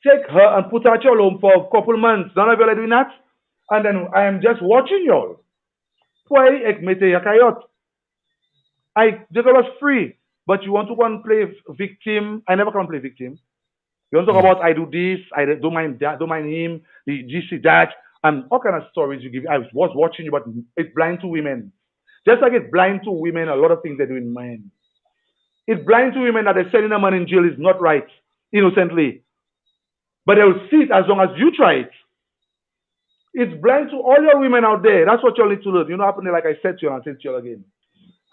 Take her and put her at your home for a couple months. None of y'all are doing that. And then I am just watching y'all. Why ekmete yakayot? The girl was free, but you want to go and play victim. I never can play victim. You want to talk about I do this, I don't mind that, don't mind him, this, that, and all kind of stories you give. I was watching you, but it's blind to women. Just like it's blind to women, a lot of things they do in men. It's blind to women that they're sending a man in jail is not right, innocently. But they will see it as long as you try it. It's blind to all your women out there. That's what you all need to learn. You know, happening like I said to you, and I'll say to you again.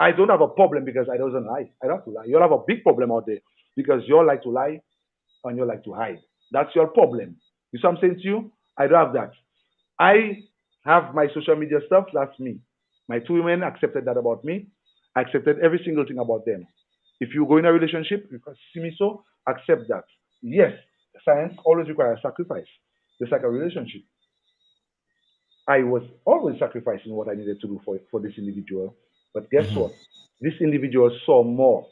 I don't have a problem because I don't lie. I don't have to lie. You all have a big problem out there because you all like to lie and you all like to hide. That's your problem. You see what I'm saying to you? I don't have that. I have my social media stuff. That's me. My two women accepted that about me. I accepted every single thing about them. If you go in a relationship, you see me so, accept that. Yes, science always requires sacrifice. Just like a relationship. I was always sacrificing what I needed to do for this individual. But guess what? This individual saw more.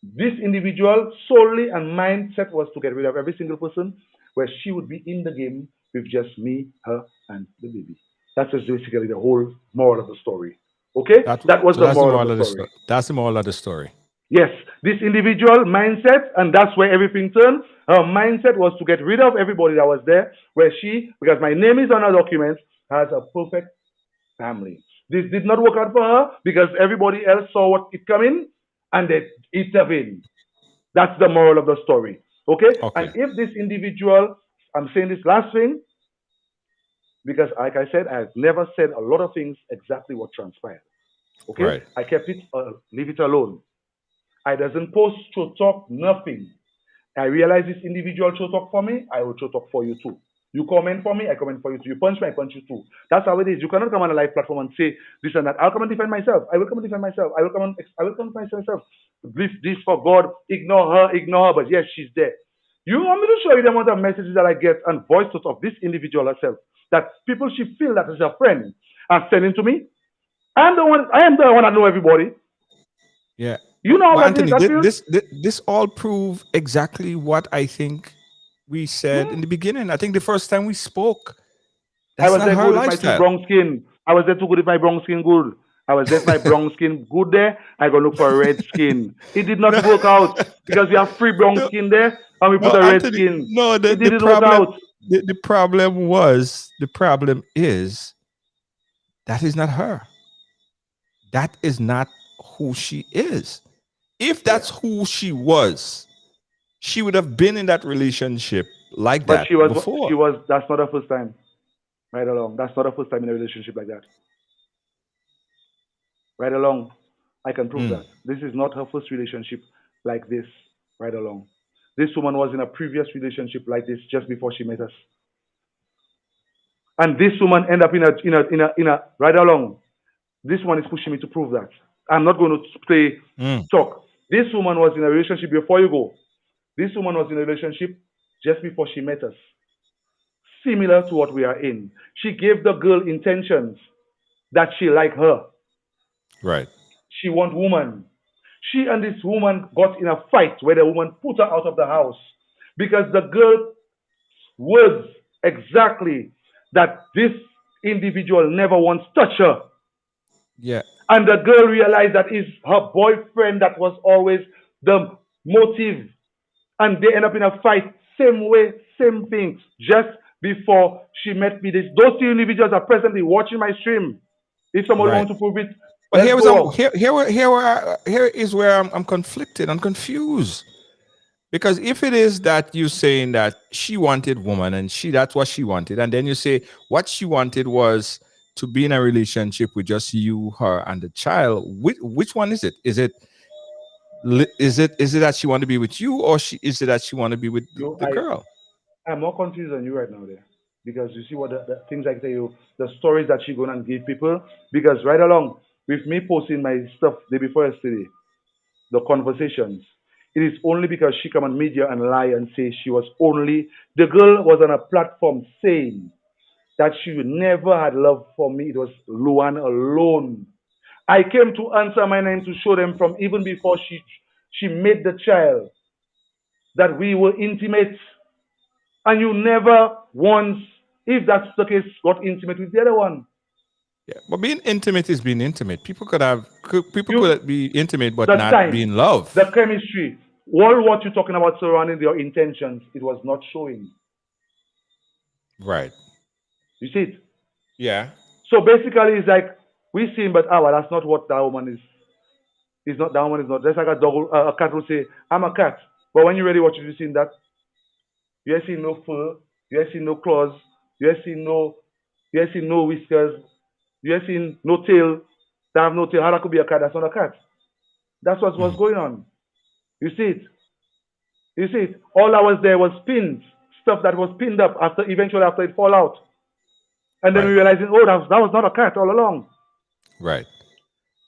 This individual solely and mindset was to get rid of every single person where she would be in the game with just me, her, and the baby. That's just basically the whole moral of the story. Okay? That was the moral of the story. That's the moral of the story. Yes, this individual mindset, and that's where everything turned. Her mindset was to get rid of everybody that was there, where she, because my name is on her documents, has a perfect family. This did not work out for her because everybody else saw what it coming and they intervened. That's the moral of the story. Okay? And if this individual, I'm saying this last thing, because like I said, I've never said a lot of things exactly what transpired. Okay? Right. I kept it, leave it alone. I doesn't post show talk, nothing. I realize this individual show talk for me, I will show talk for you too. You comment for me, I comment for you too. You punch me, I punch you too. That's how it is. You cannot come on a live platform and say this and that. I'll come and defend myself. I will come and defend myself. I will come and defend myself. This for God. Ignore her. But yes, she's there. You want me to show you the amount of messages that I get and voices of this individual herself that people she feel that is a friend are sending to me. I am the one that know everybody. Yeah. You know but Anthony, this all prove exactly what I think we said in the beginning. I think the first time we spoke, I was there good with my two brown skin. I was there too good with my brown skin good. I was just my brown skin good there. I go look for red skin. It did not work out because we have free brown No, skin there and we put no, a red Anthony. skin. No, It didn't work out. the problem is that is not her. That is not who she is. If Yeah. that's who she was, she would have been in that relationship like But that she was, before. that's not her first time. Right along. That's not her first time in a relationship like that. Right along. I can prove Mm, that. This is not her first relationship like this. Right along. This woman was in a previous relationship like this just before she met us. And this woman ended up in a right along. This one is pushing me to prove that. I'm not going to play mm, talk. This woman was in a relationship before you go. This woman was in a relationship just before she met us. Similar to what we are in. She gave the girl intentions that she like her. right. She want woman. She and this woman got in a fight where the woman put her out of the house because the girl words exactly that this individual never once touched her. Yeah. And the girl realized that it's her boyfriend that was always the motive. And they end up in a fight, same way, same thing, just before she met me. Those two individuals are presently watching my stream. If somebody Right. wants to prove it, But let's go out. here is where I'm conflicted. I'm confused. Because if it is that you saying that she wanted woman and that's what she wanted, and then you say what she wanted was to be in a relationship with just you, her, and the child, which one is it? Is it that she want to be with you, or is it that she want to be with You, the girl? I'm more confused than you right now there. Because you see what the things I tell you, the stories that she gonna give people. Because right along with me posting my stuff the day before yesterday, the conversations. It is only because she come on media and lie and say she was only the girl was on a platform saying that she never had love for me. It was Luan alone. I came to answer my name to show them from even before she made the child that we were intimate, and you never once, if that's the case, got intimate with the other one. Yeah, but being intimate is being intimate. People You could be intimate but the not be time, in love. the chemistry, all what you're talking about surrounding your intentions, it was not showing. Right. You see it? Yeah. So basically, it's like we see him, but well, that's not what that woman is. Is not that woman is not. Just like a dog, a cat will say, "I'm a cat," but when you really watch it, you see that you ain't seen no fur, you ain't seen no claws, you ain't seen no whiskers, you ain't seen no tail. That have no tail. How that could be a cat? That's not a cat. That's what was going on. You see it? You see it? All that was there was pins, stuff that was pinned up after it fall out. And then we Right. realizing, oh, that was not a cat all along. Right.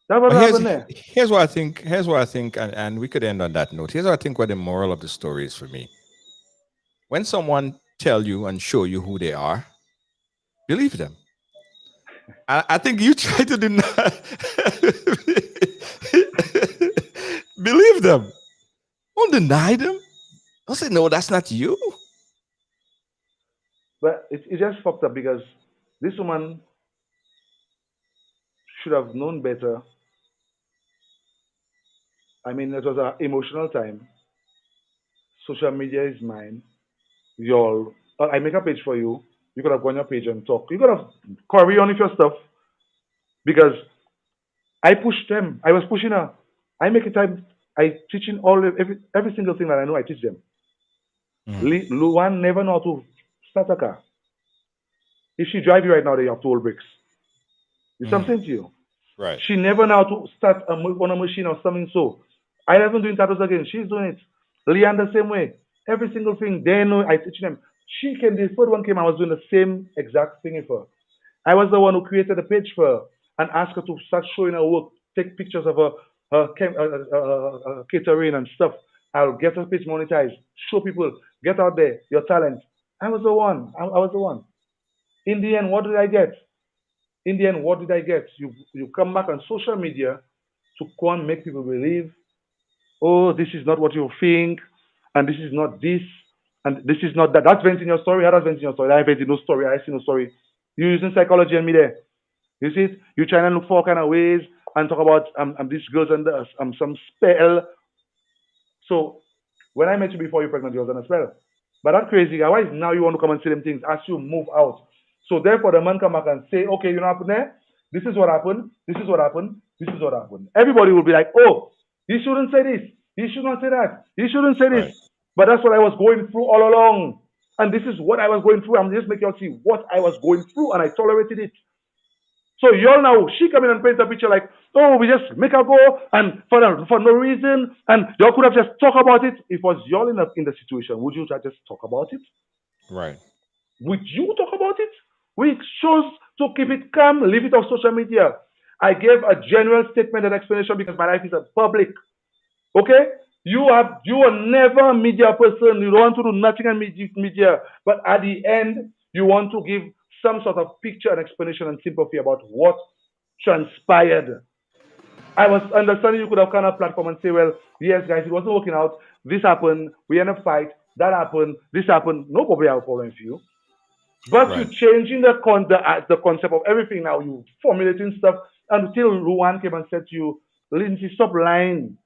That was But what happened there. here's what I think. Here's what I think, and we could end on that note. Here's what I think. What the moral of the story is for me: when someone tell you and show you who they are, believe them. I think you try to deny. Believe them. Don't deny them. Don't say no. That's not you. But it just fucked up because this woman should have known better. I mean, it was an emotional time. Social media is mine. Y'all, I make a page for you. You could have gone on your page and talk. You could have carry on with your stuff because I pushed them. I was pushing her. I make it time. I teaching every single thing that I know. I teach them. Luan never know how to start a car. If she drive you right now, they have to hold brakes. You see what I'm saying to you? Right. She never know how to start on a machine or something. So I haven't doing tattoos again. She's doing it. Leanne the same way. Every single thing they know. I teach them. She came. The third one came. I was doing the same exact thing with her. I was the one who created the page for her and asked her to start showing her work, take pictures of her catering and stuff. I'll get her page monetized, show people, get out there, your talent. I was the one. I was the one. In the end, what did I get? In the end, what did I get? You come back on social media to go and make people believe, oh, this is not what you think, and this is not this, and this is not that. That's venting your story. How does venting your story? I venting no story. I see no story. You're using psychology and me there. You see it? You're trying to look for all kind of ways and talk about these girls under some spell. So when I met you before you pregnant, you was on a spell. But that crazy guy, why is now you want to come and say them things as you move out? So therefore the man come back and say, okay, you know what happened there? This is what happened, this is what happened, this is what happened. Everybody will be like, oh, he shouldn't say this, he should not say that, he shouldn't say this. Right. But that's what I was going through all along. And this is what I was going through. I'm just making you see what I was going through, and I tolerated it. So y'all now, she come in and paint a picture like, oh, we just make her go, and for no reason, and y'all could have just talk about it. If it was y'all in the situation, would you just talk about it? Right. Would you talk about it? We chose to keep it calm, leave it off social media. I gave a general statement and explanation because my life is a public. Okay? You are never a media person. You don't want to do nothing in media. But at the end, you want to give some sort of picture and explanation and sympathy about what transpired. I was understanding you could have kind of platform and say, well, yes, guys, it wasn't working out. This happened. We end up fight. That happened. This happened. Nobody have a problem with you. But Right. you're changing the concept of everything now. You formulating stuff until Luan came and said to you, Lindsay, stop lying.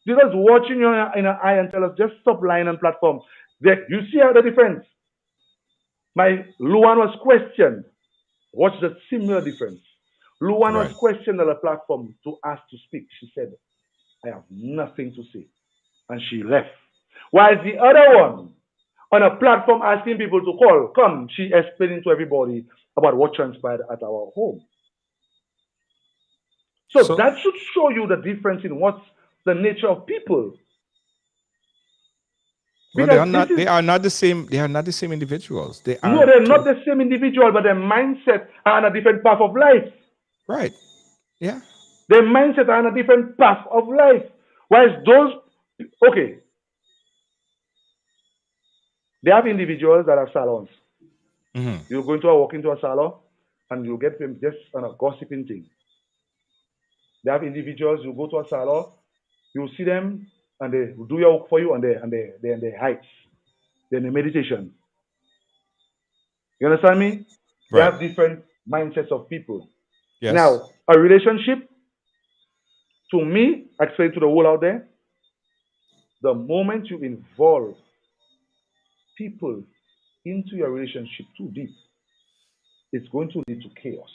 Just watching you in an eye and tell us, just stop lying on platform. You see how the difference? My Luan was questioned. What's the similar difference? Luan was Right. questioned on the platform to ask to speak. She said, I have nothing to say. And she left. While the other one, on a platform asking people to call, come, she explaining to everybody about what transpired at our home. So that should show you the difference in what's the nature of people. Well, Because they are not the same. They are not the same individuals. They are no, they're not the same individual, but their mindset are on a different path of life. right. Yeah. Their mindset are on a different path of life. Whereas those, okay, they have individuals that have salons. Mm-hmm. You walk into a salon and you get them just on a gossiping thing. They have individuals, you go to a salon, you see them and they do your work for you and they heights. Then the meditation. You understand me? They Right. have different mindsets of people. Yes. Now, a relationship, to me, I explain to the world out there, the moment you involve people into your relationship too deep, it's going to lead to chaos.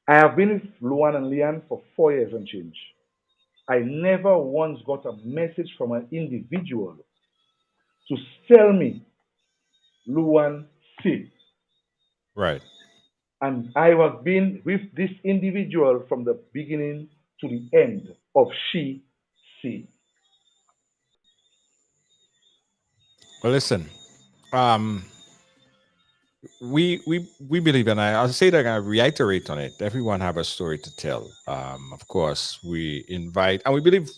I have been with Luan and Lian for 4 years and change. I never once got a message from an individual to tell me, Luan, see. Right. And I have been with this individual from the beginning to the end of she, see. Well, listen. Um, we believe, and I'll say that I reiterate on it. Everyone have a story to tell. Of course, we invite, and we believe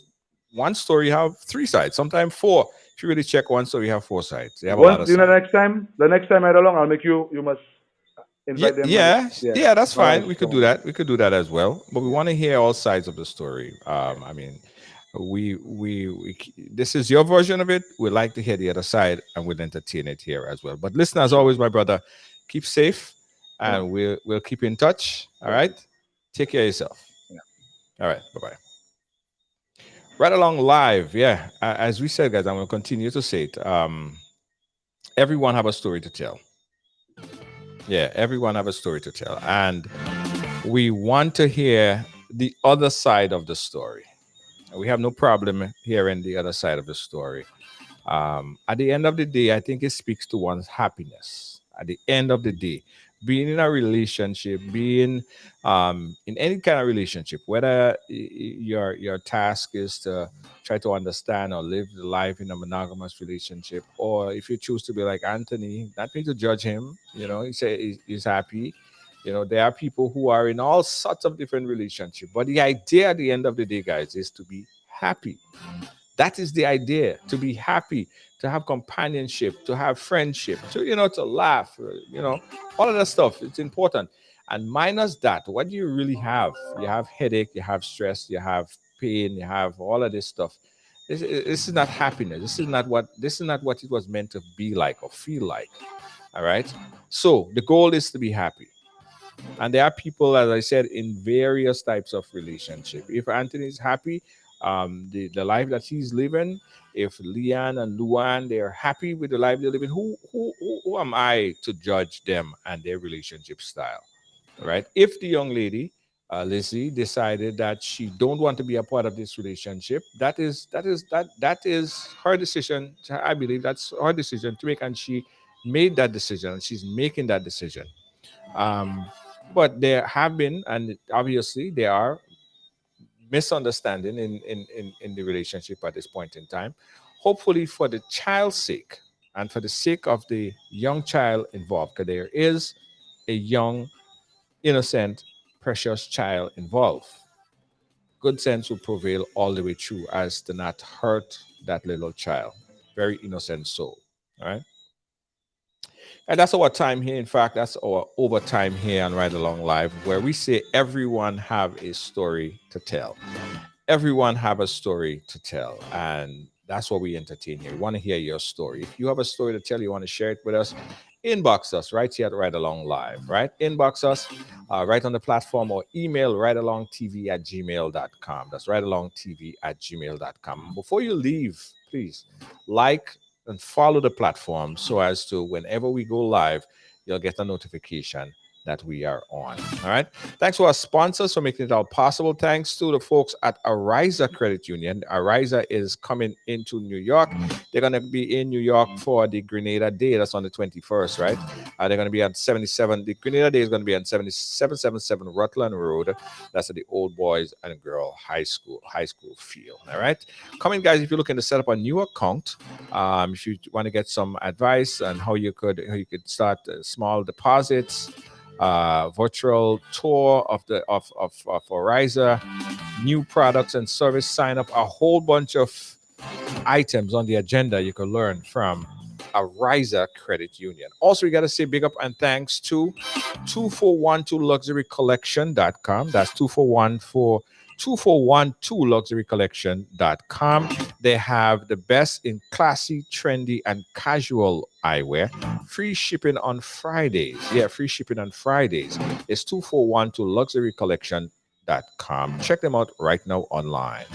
one story have three sides, sometimes four. If you really check one story, you have four sides. They have a lot Once, of you know, sides. the next time I along, I'll make you must Yeah, invite them. yeah, Yeah. yeah. That's All right, fine. We could come do on. that. We could do that as well. But we want to hear all sides of the story. I mean, this is your version of it. We'd like to hear the other side, and we'll entertain it here as well. But listen, as always, my brother, keep safe, Yeah. and we'll keep in touch. All right. Take care of yourself. Yeah. All right. Bye bye. Right along live. Yeah. As we said, guys, I'm going to continue to say it. Everyone have a story to tell. Yeah, everyone have a story to tell, and we want to hear the other side of the story. We have no problem hearing the other side of the story. At the end of the day, I think it speaks to one's happiness. At the end of the day, being in a relationship, being in any kind of relationship, whether your task is to try to understand or live the life in a monogamous relationship, or if you choose to be like Anthony, not me to judge him, he say he's happy. There are people who are in all sorts of different relationships, but the idea at the end of the day, guys, is to be happy. That is the idea, to be happy, to have companionship, to have friendship, to laugh, all of that stuff. It's important. And minus that, what do you really have? You have headache, you have stress, you have pain, you have all of this stuff. This is not happiness. This is not what it was meant to be like or feel like. All right. So the goal is to be happy. And there are people, as I said, in various types of relationship. If Anthony is happy, the life that he's living, if Leanne and Luan, they're happy with the life they're living, who am I to judge them and their relationship style, right? If the young lady, Lizzie, decided that she don't want to be a part of this relationship, that is her decision. I believe that's her decision to make, and she made that decision, and she's making that decision. But there have been, and obviously there are misunderstanding in the relationship at this point in time. Hopefully, for the child's sake and for the sake of the young child involved, because there is a young, innocent, precious child involved, good sense will prevail all the way through as to not hurt that little child. Very innocent soul. All right. And that's our time here. In fact, that's our overtime here on Ride Along Live, where we say everyone have a story to tell. Everyone have a story to tell. And that's what we entertain here. We want to hear your story. If you have a story to tell, you want to share it with us, inbox us right here at Ride Along Live, right? Inbox us right on the platform, or email ridealongtv@gmail.com. That's ridealongtv@gmail.com. Before you leave, please like and follow the platform so as to whenever we go live, you'll get a notification that we are on. All right. Thanks to our sponsors for making it all possible. Thanks to the folks at Ariza Credit Union. Ariza is coming into New York. They're going to be in New York for the Grenada Day. That's on the 21st, right? They're going to be at 77. The Grenada Day is going to be on 7777 Rutland Road. That's at the Old Boys and Girl High School field. All right. Coming, guys, if you're looking to set up a new account, if you want to get some advice on how you could start small deposits, virtual tour of Ariza, new products and service sign up, a whole bunch of items on the agenda you can learn from Ariza Credit Union. Also, we got to say big up and thanks to 2412luxurycollection.com. That's 2412luxurycollection.com. They have the best in classy, trendy, and casual eyewear. Free shipping on Fridays. Yeah, free shipping on Fridays. It's 2412luxurycollection.com. Check them out right now online.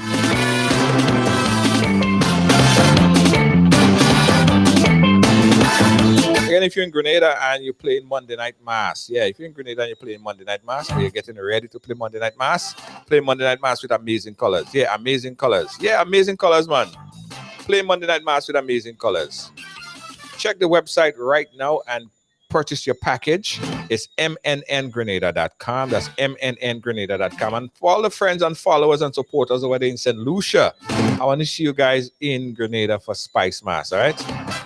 Again, if you're in Grenada and you're playing Monday Night Mass, if you're in Grenada and you're playing Monday Night Mass, or you're getting ready to play Monday Night Mass, play Monday Night Mass with amazing colors. Yeah, amazing colors. Yeah, amazing colors, man. Play Monday Night Mass with amazing colors. Check the website right now and purchase your package. It's mnngrenada.com. That's mnngrenada.com. And for all the friends and followers and supporters over there in St. Lucia, I want to see you guys in Grenada for Spice Mass, all right?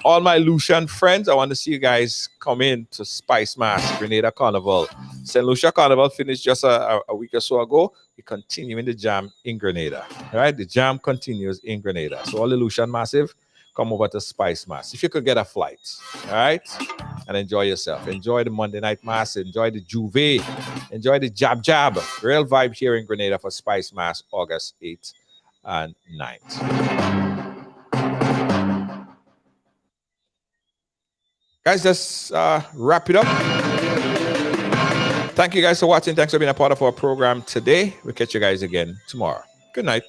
All my Lucian friends, I want to see you guys come in to Spice Mass, Grenada Carnival. St. Lucia Carnival finished just a week or so ago. We continue in the jam in Grenada, all right? The jam continues in Grenada. So all the Lucian Massive, come over to Spice Mass. If you could get a flight, all right? And enjoy yourself. Enjoy the Monday Night Mass. Enjoy the Juve. Enjoy the Jab. Real vibe here in Grenada for Spice Mass, August 8th and 9th. Guys, let's wrap it up. Thank you guys for watching. Thanks for being a part of our program today. We'll catch you guys again tomorrow. Good night.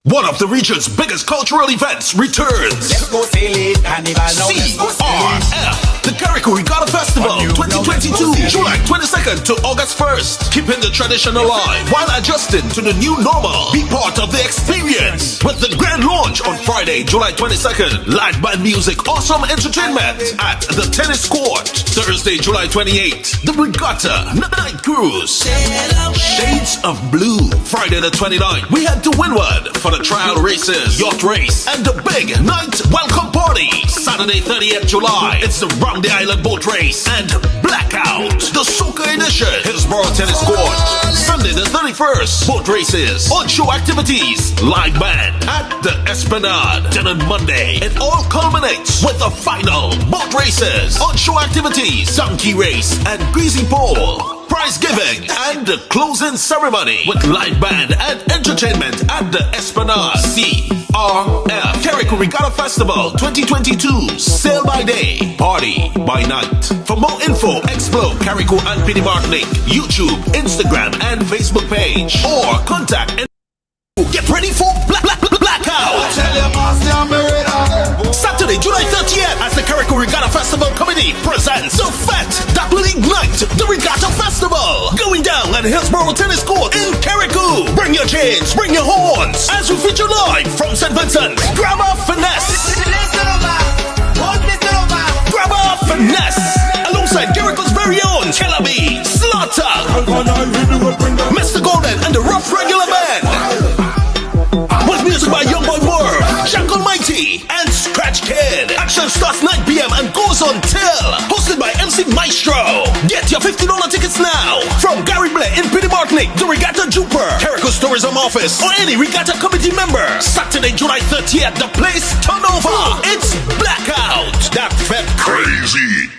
One of the region's biggest cultural events returns. Let's go sail it, carnival now. CRF, the Carrico Regatta Festival 2022, July 22nd to August 1st. Keeping the tradition alive while adjusting to the new normal. Be part of the experience with the grand launch on Friday, July 22nd. Live band music, awesome entertainment at the tennis court. The Thursday, July 28th, the Regatta Night Cruise. Shades of Blue. Friday the 29th, we head to Windward for the trial races, yacht race, and the big night welcome party. Saturday 30th July, it's the Round the Island boat race and Blackout, the Soca edition, Hillsborough Tennis Court. Sunday the 31st, boat races, on-show activities, live band at the Esplanade. Then on Monday, it all culminates with the final boat races, on-show activities, donkey race, and greasy pole. Prize giving and the closing ceremony with live band and entertainment at the Esplanade. CRF Carrico Regatta Festival 2022. Sail by day, party by night. For more info, explore Carrico and Penny Martinique, YouTube, Instagram, and Facebook page, or contact. Get ready for Blackout. Saturday, July 30th, as the Carrico Regatta Festival Committee presents the fete that will ignite the Regatta Festival. Going down at Hillsborough Tennis Court in Carrico. Bring your chains, bring your horns, as we feature live from St. Vincent. Grab a finesse. Grab a finesse. Alongside Carrico's very own Chelabi, Slaughter, Mr. Golden, and the Rough Regular Band. With music by Young Boy Moore, Jack Almighty, and Scratch Kid. Action starts 9 p.m. and goes on till. Hosted by MC Maestro. Get your $50 tickets now. From Gary Blair in Penny Martinique, the Regatta Jumper, Carrico's Tourism Office, or any Regatta Committee member. Saturday, July 30th, the place turn over. It's Blackout. That felt crazy.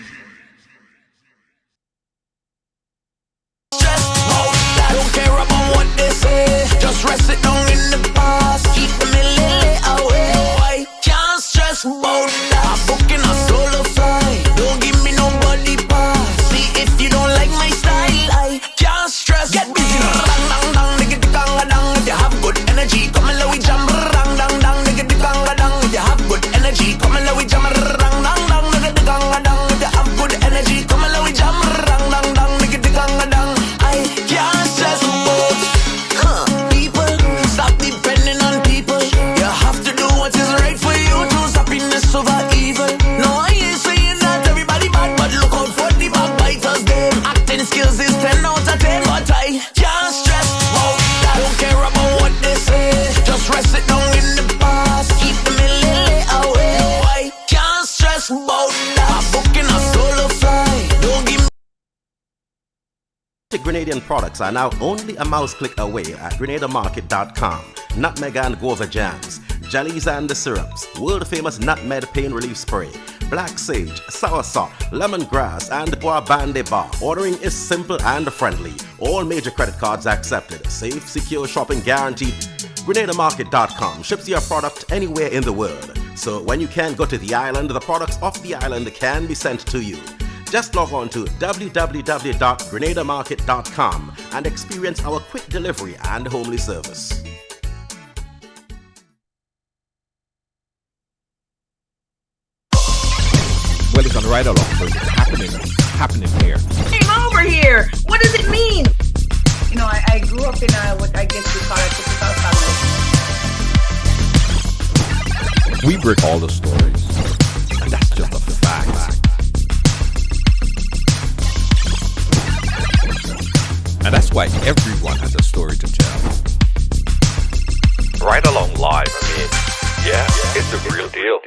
Don't care about what they say. Just rest it down in the past. Keep the lily away. I can't stress about that. I'm booking a solo flight. Don't give me nobody pass. See if you don't like my style, I can't stress. Get busy. Dang dang dang, nigga the ganga dang. If you have good energy, come and let we jam. Dang dang dang, nigga the ganga dang. If you have good energy, come and let we jam. Dang dang dang, nigga the ganga dang. If you have good energy, come and let we jam. Dang dang dang, nigga the ganga dang. I can't stress about people. Stop depending on people. You have to do what is right for you. Choose happiness over evil. No, I ain't saying that everybody bad, but look out for the backbiters. Them acting skills is 10 out of 10, but I can't stress about that. Don't care about what they say. Just rest it down in the past. Keep the lily away. No, I can't stress about that. I'm booking a solo flight. Don't give me Grenadian products are now only a mouse click away at GrenadaMarket.com. Nutmeg and guava jams, jellies and the syrups, world famous nutmeg pain relief spray, black sage, soursop, lemongrass, and guabande bar. Ordering is simple and friendly. All major credit cards accepted. Safe, secure shopping guaranteed. GrenadaMarket.com ships your product anywhere in the world. So when you can't go to the island, the products off the island can be sent to you. Just log on to www.grenadamarket.com and experience our quick delivery and homely service. Well, it's on Ridealong, so it's happening here. Came over here. What does it mean? You know, I grew up in what I guess you call a typical family. We break all the stories, and that's just a fact. And that's why everyone has a story to tell. Ridealong Live, I mean, yeah, it's the real deal.